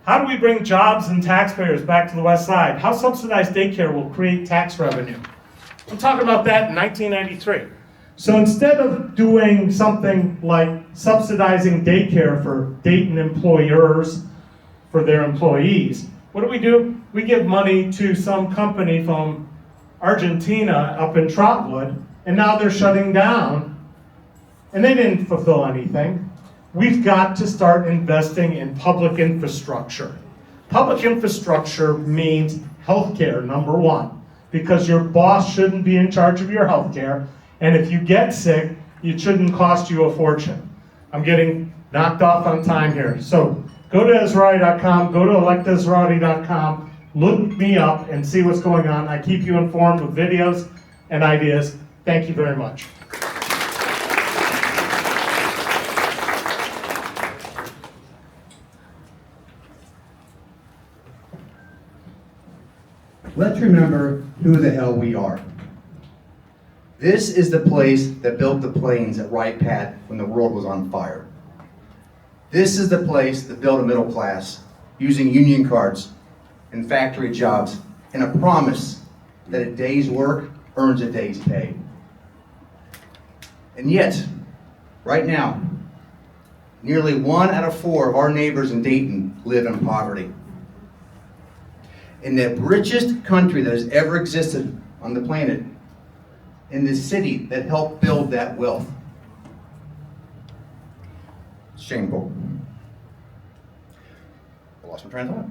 how do we bring jobs and taxpayers back to the West Side? How subsidized daycare will create tax revenue. I'm talking about that in 1993. So instead of doing something like subsidizing daycare for Dayton employers for their employees, what do? We give money to some company from Argentina up in Trotwood, and now they're shutting down, and they didn't fulfill anything. We've got to start investing in public infrastructure. Public infrastructure means healthcare, number one, because your boss shouldn't be in charge of your healthcare. And if you get sick, it shouldn't cost you a fortune. I'm getting knocked off on time here. So go to ESRATI.com, go to electesrati.com, look me up and see what's going on. I keep you informed with videos and ideas. Thank you very much. Let's remember who the hell we are. This is the place that built the planes at Wright Pat when the world was on fire. This is the place that built a middle class using union cards and factory jobs and a promise that a day's work earns a day's pay. And yet, right now, nearly 1 out of 4 of our neighbors in Dayton live in poverty. In the richest country that has ever existed on the planet, in the city that helped build that wealth. Shameful. I lost my train of thought.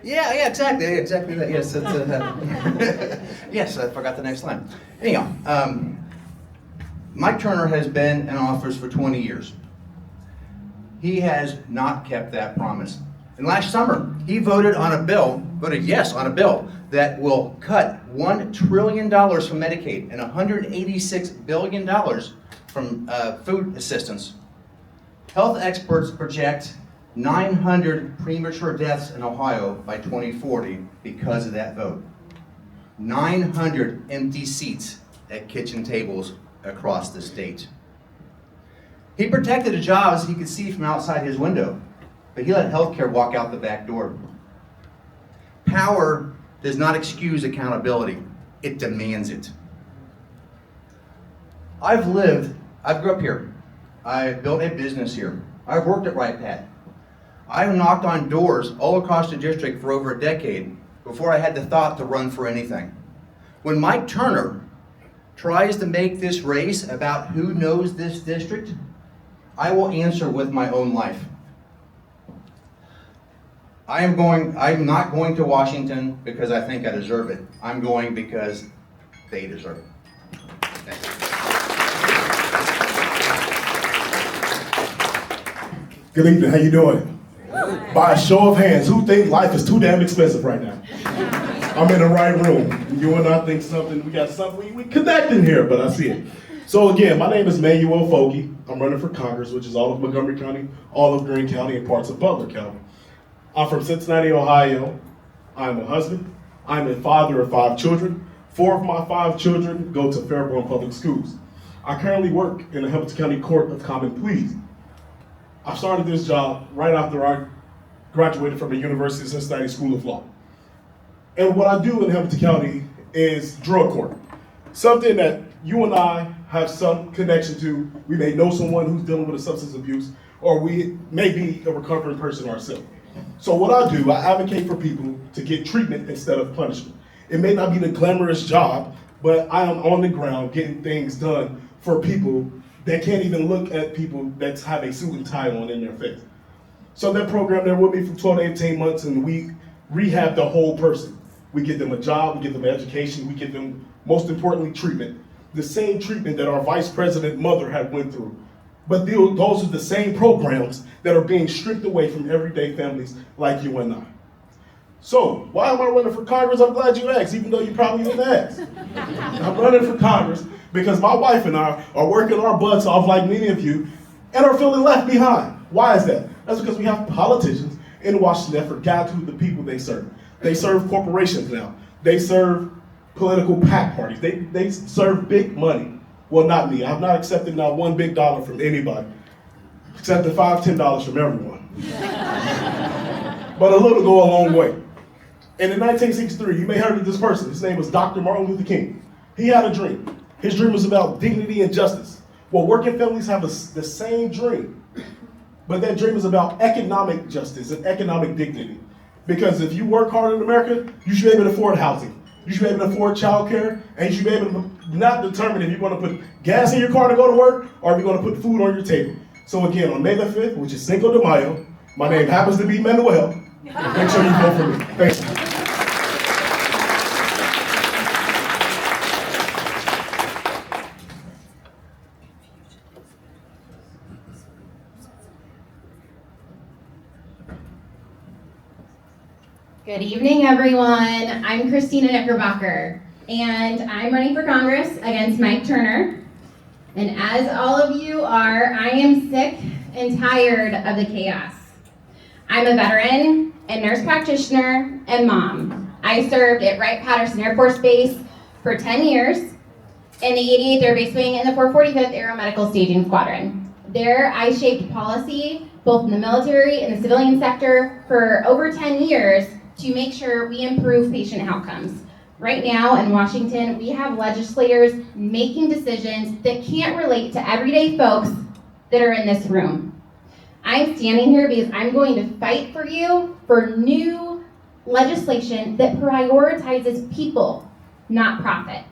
Yeah, exactly that. Yes, yes, I forgot the next line. Anyhow, Mike Turner has been in office for 20 years. He has not kept that promise. And last summer, he voted yes on a bill that will cut $1 trillion from Medicaid and $186 billion from food assistance. Health experts project 900 premature deaths in Ohio by 2040 because of that vote. 900 empty seats at kitchen tables across the state. He protected the jobs he could see from outside his window, but he let healthcare walk out the back door. Power does not excuse accountability, it demands it. I grew up here. I built a business here. I've worked at RightPad. I've knocked on doors all across the district for over a decade before I had the thought to run for anything. When Mike Turner tries to make this race about who knows this district, I will answer with my own life. I'm not going to Washington because I think I deserve it. I'm going because they deserve it. Thanks. Good evening, how you doing? By a show of hands, who thinks life is too damn expensive right now? I'm in the right room. You and I think something, we got something, we connecting here, but I see it. So again, my name is Manuel Foggie. I'm running for Congress, which is all of Montgomery County, all of Greene County, and parts of Butler County. I'm from Cincinnati, Ohio. I'm a husband. I'm a father of 5 children. 4 of my 5 children go to Fairborn Public Schools. I currently work in the Hamilton County Court of Common Pleas. I started this job right after I graduated from the University of Cincinnati School of Law. And what I do in Hamilton County is drug court. Something that you and I have some connection to. We may know someone who's dealing with a substance abuse, or we may be a recovering person ourselves. So what I do, I advocate for people to get treatment instead of punishment. It may not be the glamorous job, but I am on the ground getting things done for people that can't even look at people that have a suit and tie on in their face. So that program there with me for 12 to 18 months, and we rehab the whole person. We get them a job, we get them education, we get them, most importantly, treatment. The same treatment that our vice president mother had went through. But those are the same programs that are being stripped away from everyday families like you and I. So, why am I running for Congress? I'm glad you asked, even though you probably didn't ask. I'm running for Congress because my wife and I are working our butts off like many of you and are feeling left behind. Why is that? That's because we have politicians in Washington that forgot who the people they serve. They serve corporations now. They serve political PAC parties. They serve big money. Well, not me. I've not accepted not one big dollar from anybody, except the $5, $10 from everyone. But a little go a long way. And in 1963, you may have heard of this person. His name was Dr. Martin Luther King. He had a dream. His dream was about dignity and justice. Well, working families have the same dream, but that dream is about economic justice and economic dignity. Because if you work hard in America, you should be able to afford housing. You should be able to afford childcare, and you should be able to not determine if you're going to put gas in your car to go to work or if you're going to put food on your table. So again, on May the 5th, which is Cinco de Mayo, my name happens to be Manuel. Make sure you vote for me. Thanks. Good evening, everyone. I'm Kristina Knickerbocker, and I'm running for Congress against Mike Turner. And as all of you are, I am sick and tired of the chaos. I'm a veteran and nurse practitioner and mom. I served at Wright-Patterson Air Force Base for 10 years in the 88th Air Base Wing and the 445th Aeromedical Staging Squadron. There, I shaped policy, both in the military and the civilian sector, for over 10 years to make sure we improve patient outcomes. Right now in Washington, we have legislators making decisions that can't relate to everyday folks that are in this room. I'm standing here because I'm going to fight for you for new legislation that prioritizes people, not profit.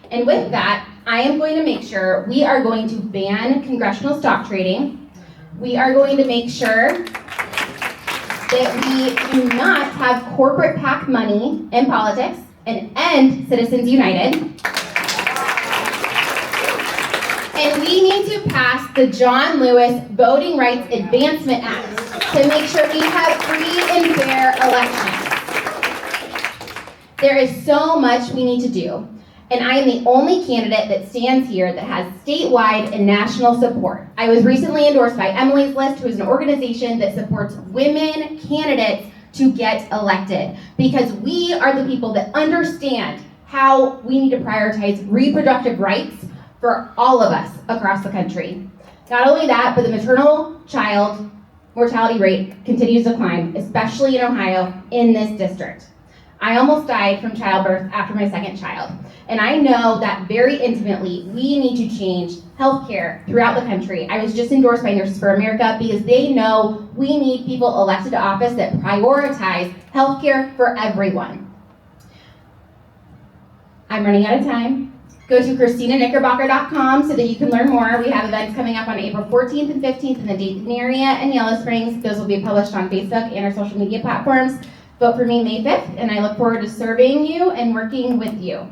And with that, I am going to make sure we are going to ban congressional stock trading. We are going to make sure that we do not have corporate PAC money in politics and end Citizens United. And we need to pass the John Lewis Voting Rights Advancement Act to make sure we have free and fair elections. There is so much we need to do. And I am the only candidate that stands here that has statewide and national support. I was recently endorsed by Emily's List, who is an organization that supports women candidates to get elected. Because we are the people that understand how we need to prioritize reproductive rights for all of us across the country. Not only that, but the maternal child mortality rate continues to climb, especially in Ohio, in this district. I almost died from childbirth after my second child. And I know that very intimately, we need to change healthcare throughout the country. I was just endorsed by Nurses for America because they know we need people elected to office that prioritize healthcare for everyone. I'm running out of time. Go to KristinaKnickerbocker.com so that you can learn more. We have events coming up on April 14th and 15th in the Dayton area and Yellow Springs. Those will be published on Facebook and our social media platforms. Vote for me May 5th, and I look forward to serving you and working with you.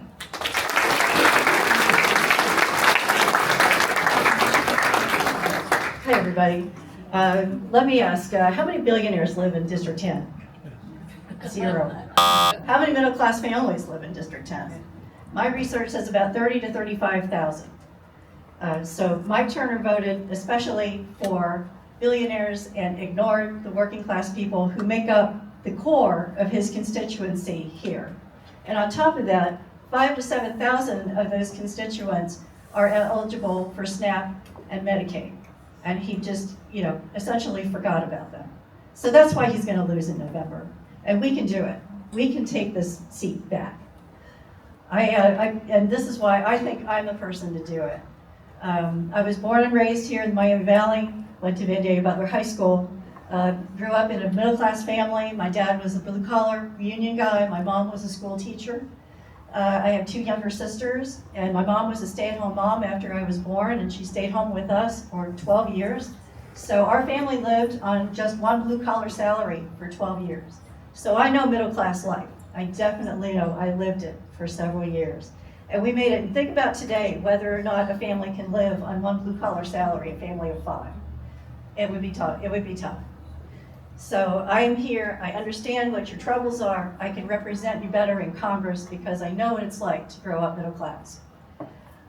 Hi, everybody. Let me ask, how many billionaires live in District 10? 0. How many middle-class families live in District 10? My research says about 30 to 35,000. So Mike Turner voted especially for billionaires and ignored the working class people who make up the core of his constituency here. And on top of that, 5,000 to 7,000 of those constituents are eligible for SNAP and Medicaid. And he just, essentially forgot about them. So that's why he's going to lose in November. And we can do it. We can take this seat back. And this is why I think I'm the person to do it. I was born and raised here in the Miami Valley, went to Vandalia Butler High School, grew up in a middle-class family. My dad was a blue-collar union guy. My mom was a school teacher. I have 2 younger sisters, and my mom was a stay-at-home mom after I was born, and she stayed home with us for 12 years. So our family lived on just one blue-collar salary for 12 years. So I know middle-class life. I definitely know. I lived it for several years. And we made it. Think about today, whether or not a family can live on one blue-collar salary, a family of 5. It would be tough. It would be tough. So I am here. I understand what your troubles are. I can represent you better in Congress because I know what it's like to grow up middle class.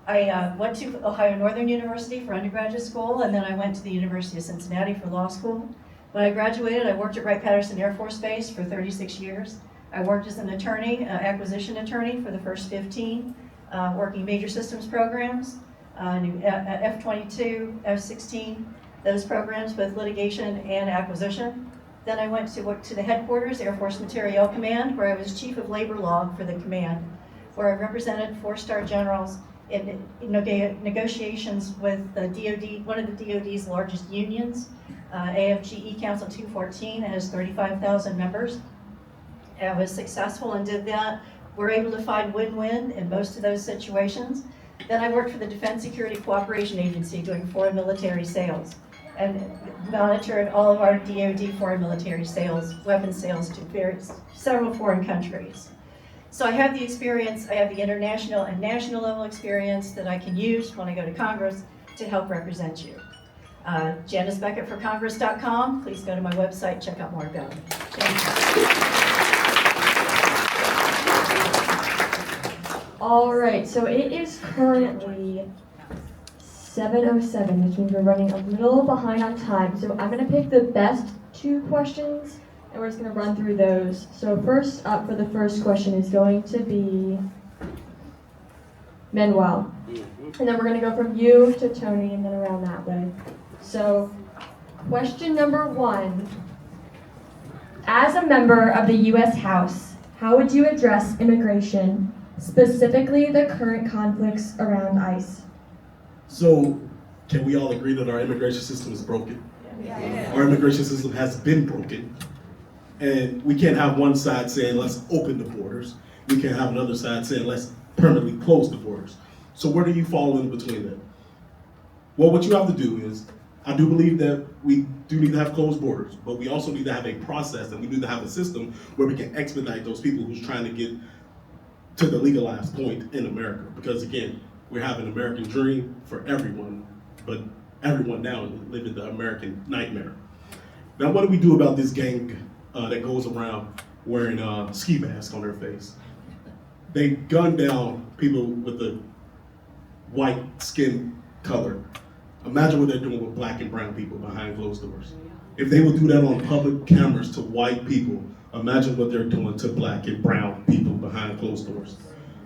I went to Ohio Northern University for undergraduate school, and then I went to the University of Cincinnati for law school. When I graduated, I worked at Wright-Patterson Air Force Base for 36 years. I worked as an attorney, acquisition attorney for the first 15, working major systems programs, F-22, F-16, those programs, both litigation and acquisition. Then I went to work to the headquarters, Air Force Materiel Command, where I was chief of labor law for the command, where I represented 4-star generals in negotiations with the DoD, one of the DoD's largest unions, AFGE Council 214, that has 35,000 members. I was successful and did that. We're able to find win-win in most of those situations. Then I worked for the Defense Security Cooperation Agency doing foreign military sales and monitored all of our DoD foreign military sales, weapons sales to several foreign countries. So I have the experience, I have the international and national level experience that I can use when I go to Congress to help represent you. Janice Beckett for Congress.com. Please go to my website, check out more about me. Thank you. All right, so it is currently 7:07, which means we're running a little behind on time. So I'm going to pick the best 2 questions, and we're just going to run through those. So first up for the first question is going to be Manuel. And then we're going to go from you to Tony and then around that way. So question number 1. As a member of the U.S. House, how would you address immigration, specifically the current conflicts around ICE? So, can we all agree that our immigration system is broken? Yeah. Our immigration system has been broken. And we can't have one side saying, let's open the borders. We can't have another side saying, let's permanently close the borders. So where do you fall in between that? Well, what you have to do is, I do believe that we do need to have closed borders, but we also need to have a process and we need to have a system where we can expedite those people who's trying to get to the legalized point in America. Because again, we have an American dream for everyone, but everyone now is living the American nightmare. Now, what do we do about this gang that goes around wearing ski masks on their face? They gun down people with the white skin color. Imagine what they're doing with black and brown people behind closed doors. If they would do that on public cameras to white people, imagine what they're doing to black and brown people behind closed doors.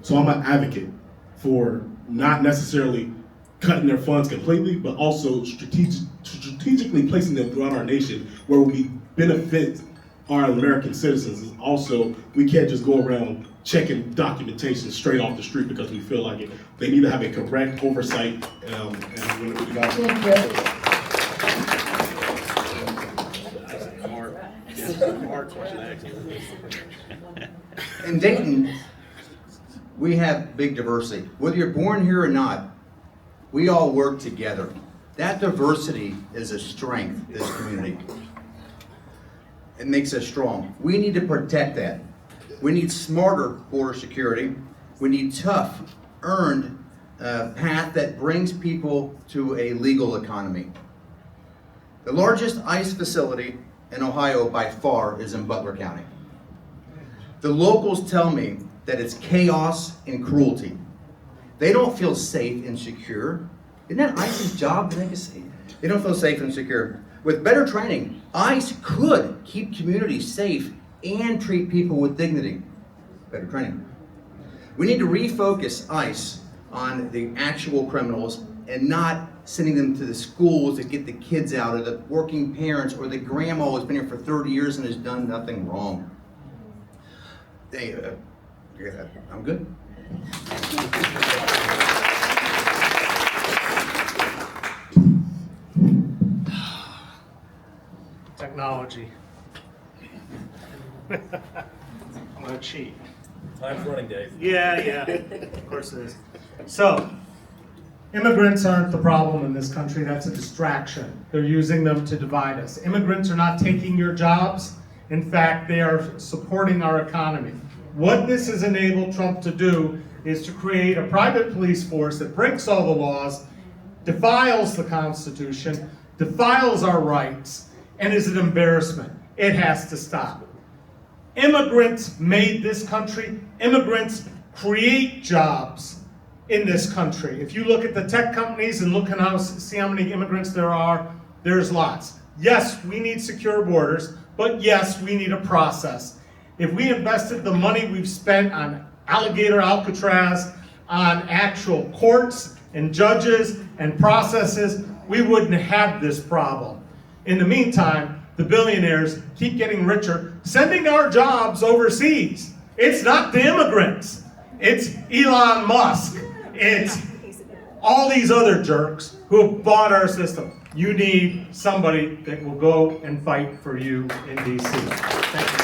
So I'm an advocate for not necessarily cutting their funds completely, but also strategically placing them throughout our nation where we benefit are American citizens is also, we can't just go around checking documentation straight off the street because we feel like it. They need to have a correct oversight. And we got In Dayton, we have big diversity. Whether you're born here or not, we all work together. That diversity is a strength in this community. It makes us strong. We need to protect that. We need smarter border security. We need tough, earned path that brings people to a legal economy. The largest ICE facility in Ohio by far is in Butler County. The locals tell me that it's chaos and cruelty. They don't feel safe and secure. Isn't that ICE's job to make us safe? They don't feel safe and secure. With better training, ICE could keep communities safe and treat people with dignity. Better training. We need to refocus ICE on the actual criminals and not sending them to the schools to get the kids out, or the working parents, or the grandma who's been here for 30 years and has done nothing wrong. I'm good. Technology. I'm gonna cheat. Time's running, Dave. Yeah, of course it is. So, immigrants aren't the problem in this country, that's a distraction. They're using them to divide us. Immigrants are not taking your jobs. In fact, they are supporting our economy. What this has enabled Trump to do is to create a private police force that breaks all the laws, defiles the Constitution, defiles our rights, and is an embarrassment. It has to stop. Immigrants made this country. Immigrants create jobs in this country. If you look at the tech companies and see how many immigrants there are, there's lots. Yes, we need secure borders, but yes, we need a process. If we invested the money we've spent on Alligator Alcatraz, on actual courts and judges and processes, we wouldn't have this problem. In the meantime, the billionaires keep getting richer, sending our jobs overseas. It's not the immigrants. It's Elon Musk. It's all these other jerks who have bought our system. You need somebody that will go and fight for you in DC. Thank you.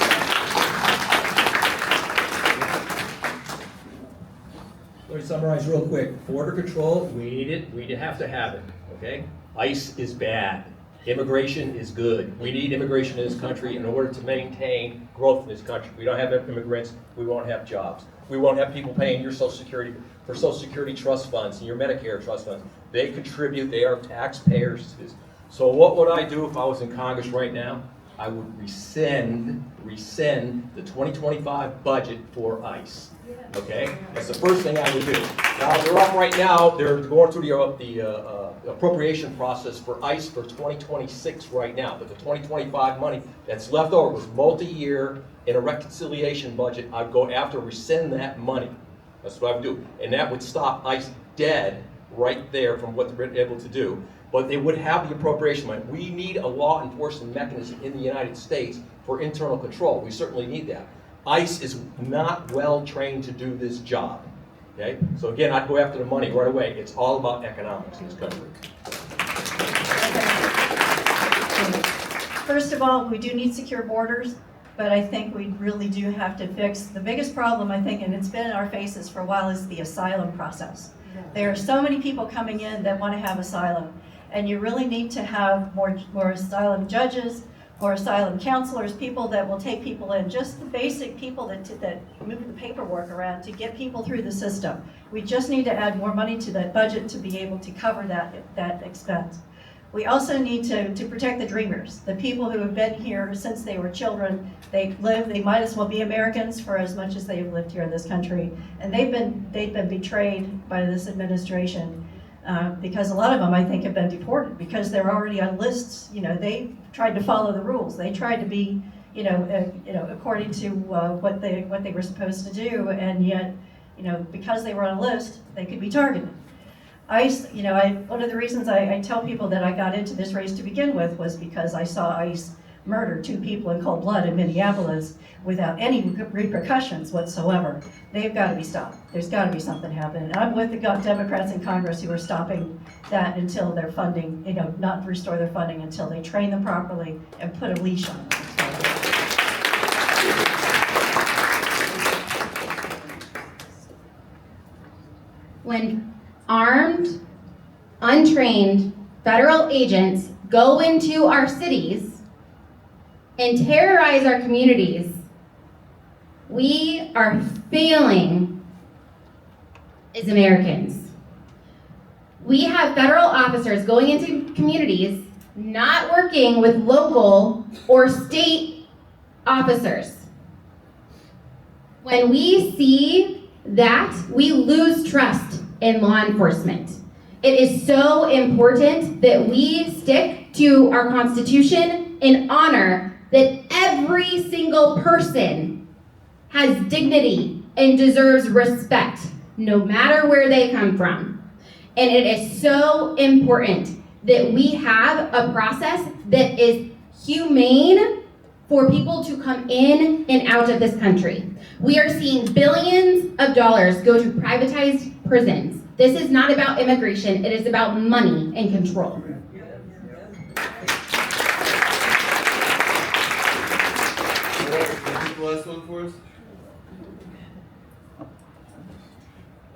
Let me summarize real quick. Border control, we need it. We have to have it, okay? ICE is bad. Immigration is good. We need immigration in this country in order to maintain growth in this country. If we don't have immigrants, we won't have jobs. We won't have people paying your Social Security for Social Security trust funds and your Medicare trust funds. They contribute, they are taxpayers. So what would I do if I was in Congress right now? I would rescind the 2025 budget for ICE. Okay? That's the first thing I would do. Now, they're up right now, they're going through the appropriation process for ICE for 2026 right now, but the 2025 money that's left over was multi-year in a reconciliation budget. I'd go after, rescind that money. That's what I would do. And that would stop ICE dead right there from what they're able to do. But they would have the appropriation money. We need a law enforcement mechanism in the United States for internal control. We certainly need that. ICE is not well trained to do this job. Okay? So again, I'd go after the money right away. It's all about economics in this country. First of all, we do need secure borders, but I think we really do have to fix the biggest problem, I think, and it's been in our faces for a while, is the asylum process. There are so many people coming in that want to have asylum, and you really need to have more asylum judges, or asylum counselors, people that will take people in, just the basic people that move the paperwork around to get people through the system. We just need to add more money to that budget to be able to cover that expense. We also need to protect the dreamers, the people who have been here since they were children. They might as well be Americans for as much as they have lived here in this country. And they've been betrayed by this administration. Because a lot of them, I think, have been deported because they're already on lists. You know, they tried to follow the rules. They tried to be, according to what they were supposed to do, and yet, because they were on a list, they could be targeted. ICE, one of the reasons I tell people that I got into this race to begin with was because I saw ICE murdered 2 people in cold blood in Minneapolis without any repercussions whatsoever. They've got to be stopped. There's got to be something happening. And I'm with the Democrats in Congress who are stopping that until their funding, not restore their funding until they train them properly and put a leash on them. When armed, untrained federal agents go into our cities and terrorize our communities, we are failing as Americans. We have federal officers going into communities not working with local or state officers. When we see that, we lose trust in law enforcement. It is so important that we stick to our Constitution and honor that every single person has dignity and deserves respect, no matter where they come from. And it is so important that we have a process that is humane for people to come in and out of this country. We are seeing billions of dollars go to privatized prisons. This is not about immigration, it is about money and control. Last one for us.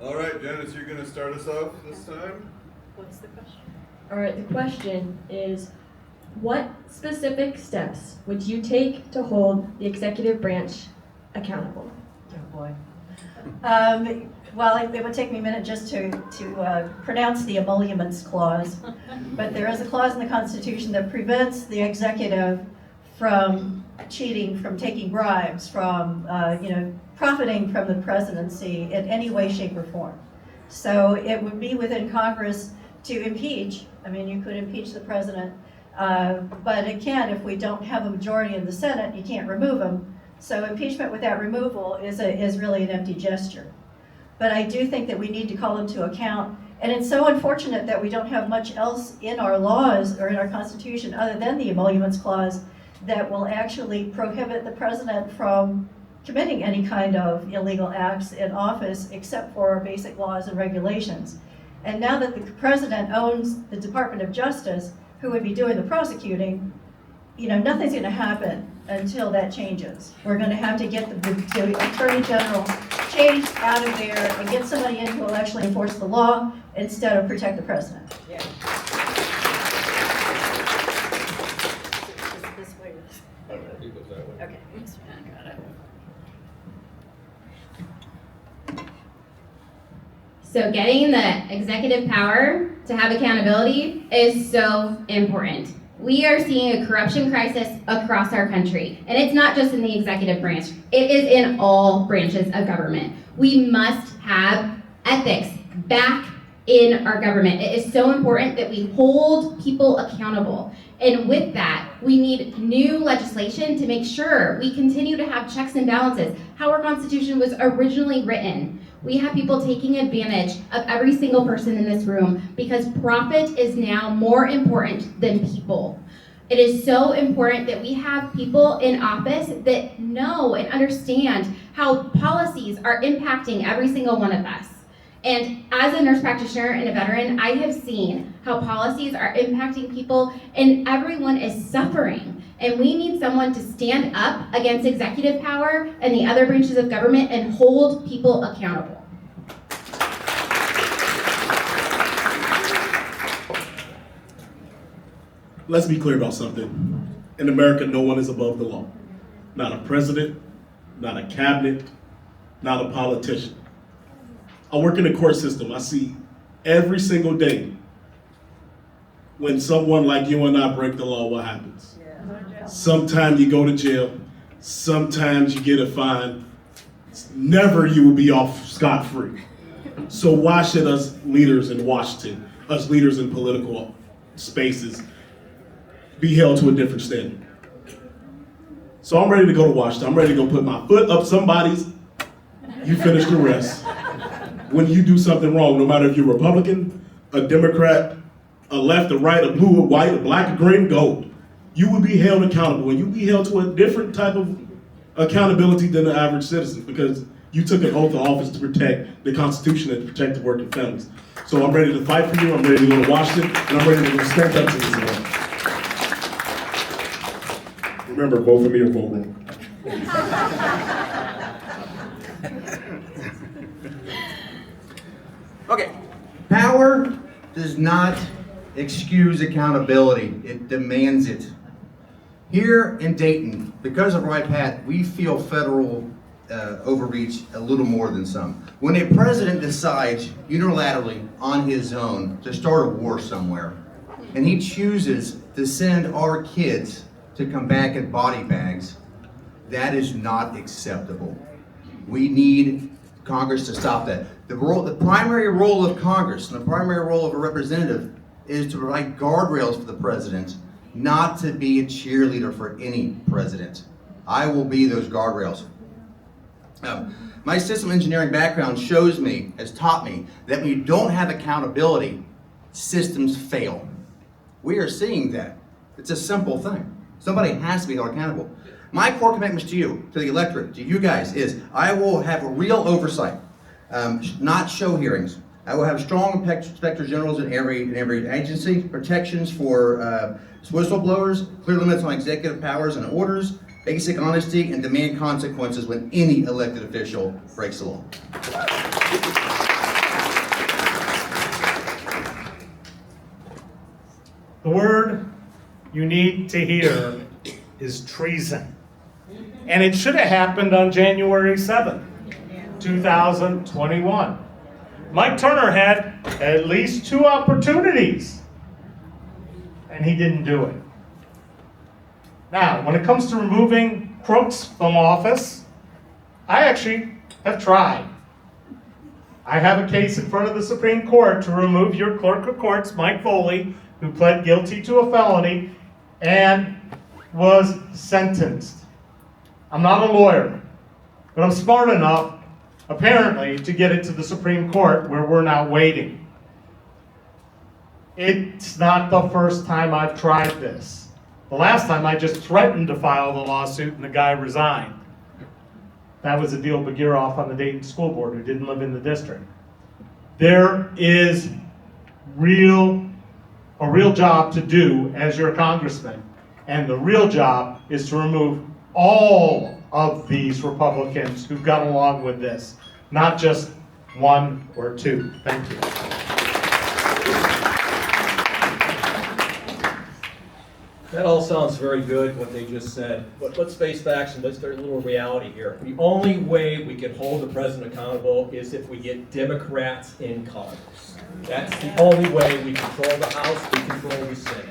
All right, Janice, you're going to start us off this time. What's the question? All right, the question is, what specific steps would you take to hold the executive branch accountable? Oh boy. Well, it would take me a minute just to pronounce the emoluments clause, but there is a clause in the Constitution that prevents the executive from cheating, from taking bribes, from profiting from the presidency in any way, shape, or form. So it would be within Congress to impeach. I mean, you could impeach the president, but again, if we don't have a majority in the Senate, you can't remove him. So impeachment without removal is really an empty gesture. But I do think that we need to call him to account. And it's so unfortunate that we don't have much else in our laws or in our Constitution other than the emoluments clause that will actually prohibit the president from committing any kind of illegal acts in office except for basic laws and regulations. And now that the president owns the Department of Justice, who would be doing the prosecuting, nothing's going to happen until that changes. We're going to have to get the Attorney General changed out of there and get somebody in who will actually enforce the law instead of protect the president. Yeah. This way. Okay. Got it. So getting the executive power to have accountability is so important. We are seeing a corruption crisis across our country, and it's not just in the executive branch, it is in all branches of government. We must have ethics back in our government. It is so important that we hold people accountable. And with that, we need new legislation to make sure we continue to have checks and balances, how our Constitution was originally written. We have people taking advantage of every single person in this room because profit is now more important than people. It is so important that we have people in office that know and understand how policies are impacting every single one of us. And as a nurse practitioner and a veteran, I have seen how policies are impacting people and everyone is suffering. And we need someone to stand up against executive power and the other branches of government and hold people accountable. Let's be clear about something. In America, no one is above the law. Not a president, not a cabinet, not a politician. I work in the court system. I see every single day when someone like you and I break the law, what happens? Sometimes you go to jail, sometimes you get a fine, never you will be off scot-free. So why should us leaders in Washington, us leaders in political spaces, be held to a different standard? So I'm ready to go to Washington. I'm ready to go put my foot up somebody's. You finish the rest. When you do something wrong, no matter if you're Republican, a Democrat, a left, a right, a blue, a white, a black, a green, gold. you would be held accountable, and you'd be held to a different type of accountability than the average citizen, because you took an oath of office to protect the Constitution and to protect the working families. So I'm ready to fight for you, I'm ready to go to Washington, and I'm ready to stand up to this law. Remember, vote for me or vote wrong. Okay, power does not excuse accountability, it demands it. Here in Dayton, because of Right Pat, we feel federal overreach a little more than some. When a president decides unilaterally on his own to start a war somewhere, and he chooses to send our kids to come back in body bags, that is not acceptable. We need Congress to stop that. The primary role of Congress and the primary role of a representative is to provide guardrails for the president, not to be a cheerleader for any president. I will be those guardrails. My system engineering background has taught me that when you don't have accountability, systems fail. We are seeing that. It's a simple thing. Somebody has to be held accountable. My core commitments to you, to the electorate, to you guys, is I will have real oversight, not show hearings. I will have strong inspector generals in every agency, protections for whistleblowers, clear limits on executive powers and orders, basic honesty, and demand consequences when any elected official breaks the law. The word you need to hear is treason. And it should have happened on January 7th, 2021. Mike Turner had at least 2 opportunities, and he didn't do it. Now, when it comes to removing crooks from office, I actually have tried. I have a case in front of the Supreme Court to remove your clerk of courts, Mike Foley, who pled guilty to a felony and was sentenced. I'm not a lawyer, but I'm smart enough, apparently, to get it to the Supreme Court where we're now waiting. It's not the first time I've tried this. The last time I just threatened to file the lawsuit and the guy resigned. That was Adil Bagiroff on the Dayton School Board who didn't live in the district. There is a real job to do as your congressman, and the real job is to remove all of these Republicans who've gone along with this, not just 1 or 2. Thank you. That all sounds very good, what they just said, but let's face facts and let's start a little reality here. The only way we can hold the president accountable is if we get Democrats in Congress. That's the only way we control the House, we control the Senate.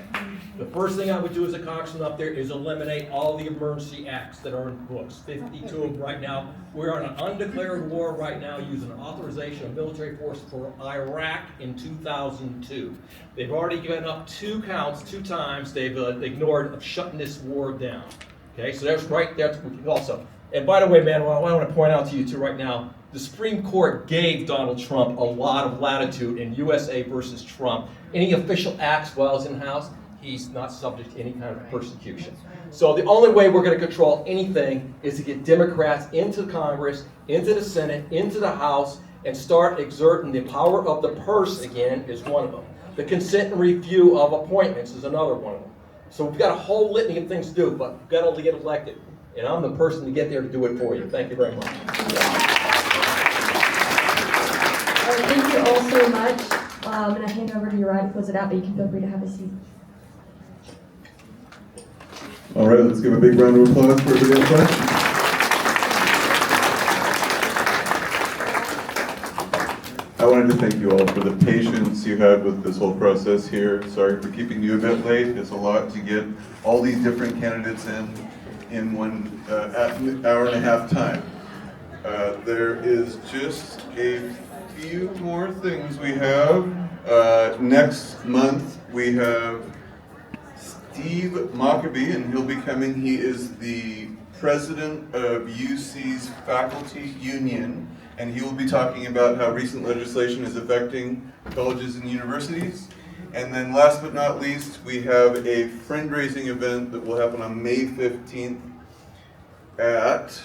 The first thing I would do as a congressman up there is eliminate all the emergency acts that are in books, 52 of them right now. We're on an undeclared war right now using authorization of military force for Iraq in 2002. They've already given up 2 counts 2 times. They've ignored shutting this war down. Okay, so that's right there also. And by the way, Manuel, I want to point out to you too right now, the Supreme Court gave Donald Trump a lot of latitude in USA versus Trump. Any official acts while he's in the House, he's not subject to any kind of persecution. So the only way we're going to control anything is to get Democrats into Congress, into the Senate, into the House, and start exerting the power of the purse again is one of them. The consent and review of appointments is another one of them. So we've got a whole litany of things to do, but we've got to get elected. And I'm the person to get there to do it for you. Thank you very much. Thank you all so much. I'm going to hand over to your right to close it out, but you can feel free to have a seat. All right, let's give a big round of applause for everybody in front. I wanted to thank you all for the patience you had with this whole process here. Sorry for keeping you a bit late. It's a lot to get all these different candidates in 1 hour and a half time. There is just a few more things we have. Next month we have Steve Mockabee, and he'll be coming. He is the president of UC's faculty union, and he will be talking about how recent legislation is affecting colleges and universities. And then last but not least, we have a fundraising event that will happen on May 15th at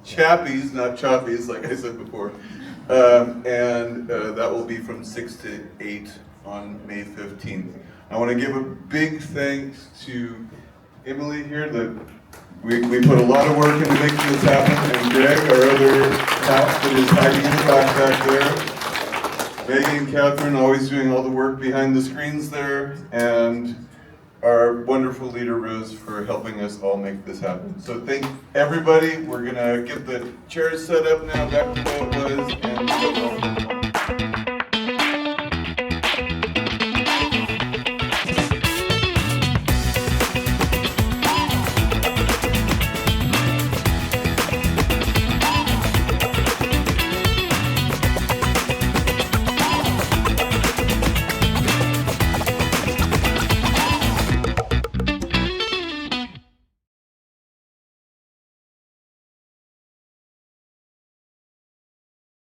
Chappie's, not Choppies, like I said before. And that will be from 6 to 8 on May 15th. I want to give a big thanks to Emily here. We put a lot of work into making this happen, and Greg, our other house that is hiding in the back there. Megan and Catherine always doing all the work behind the screens there, and our wonderful leader Rose for helping us all make this happen. So thank everybody. We're gonna get the chairs set up now, back to what it was, and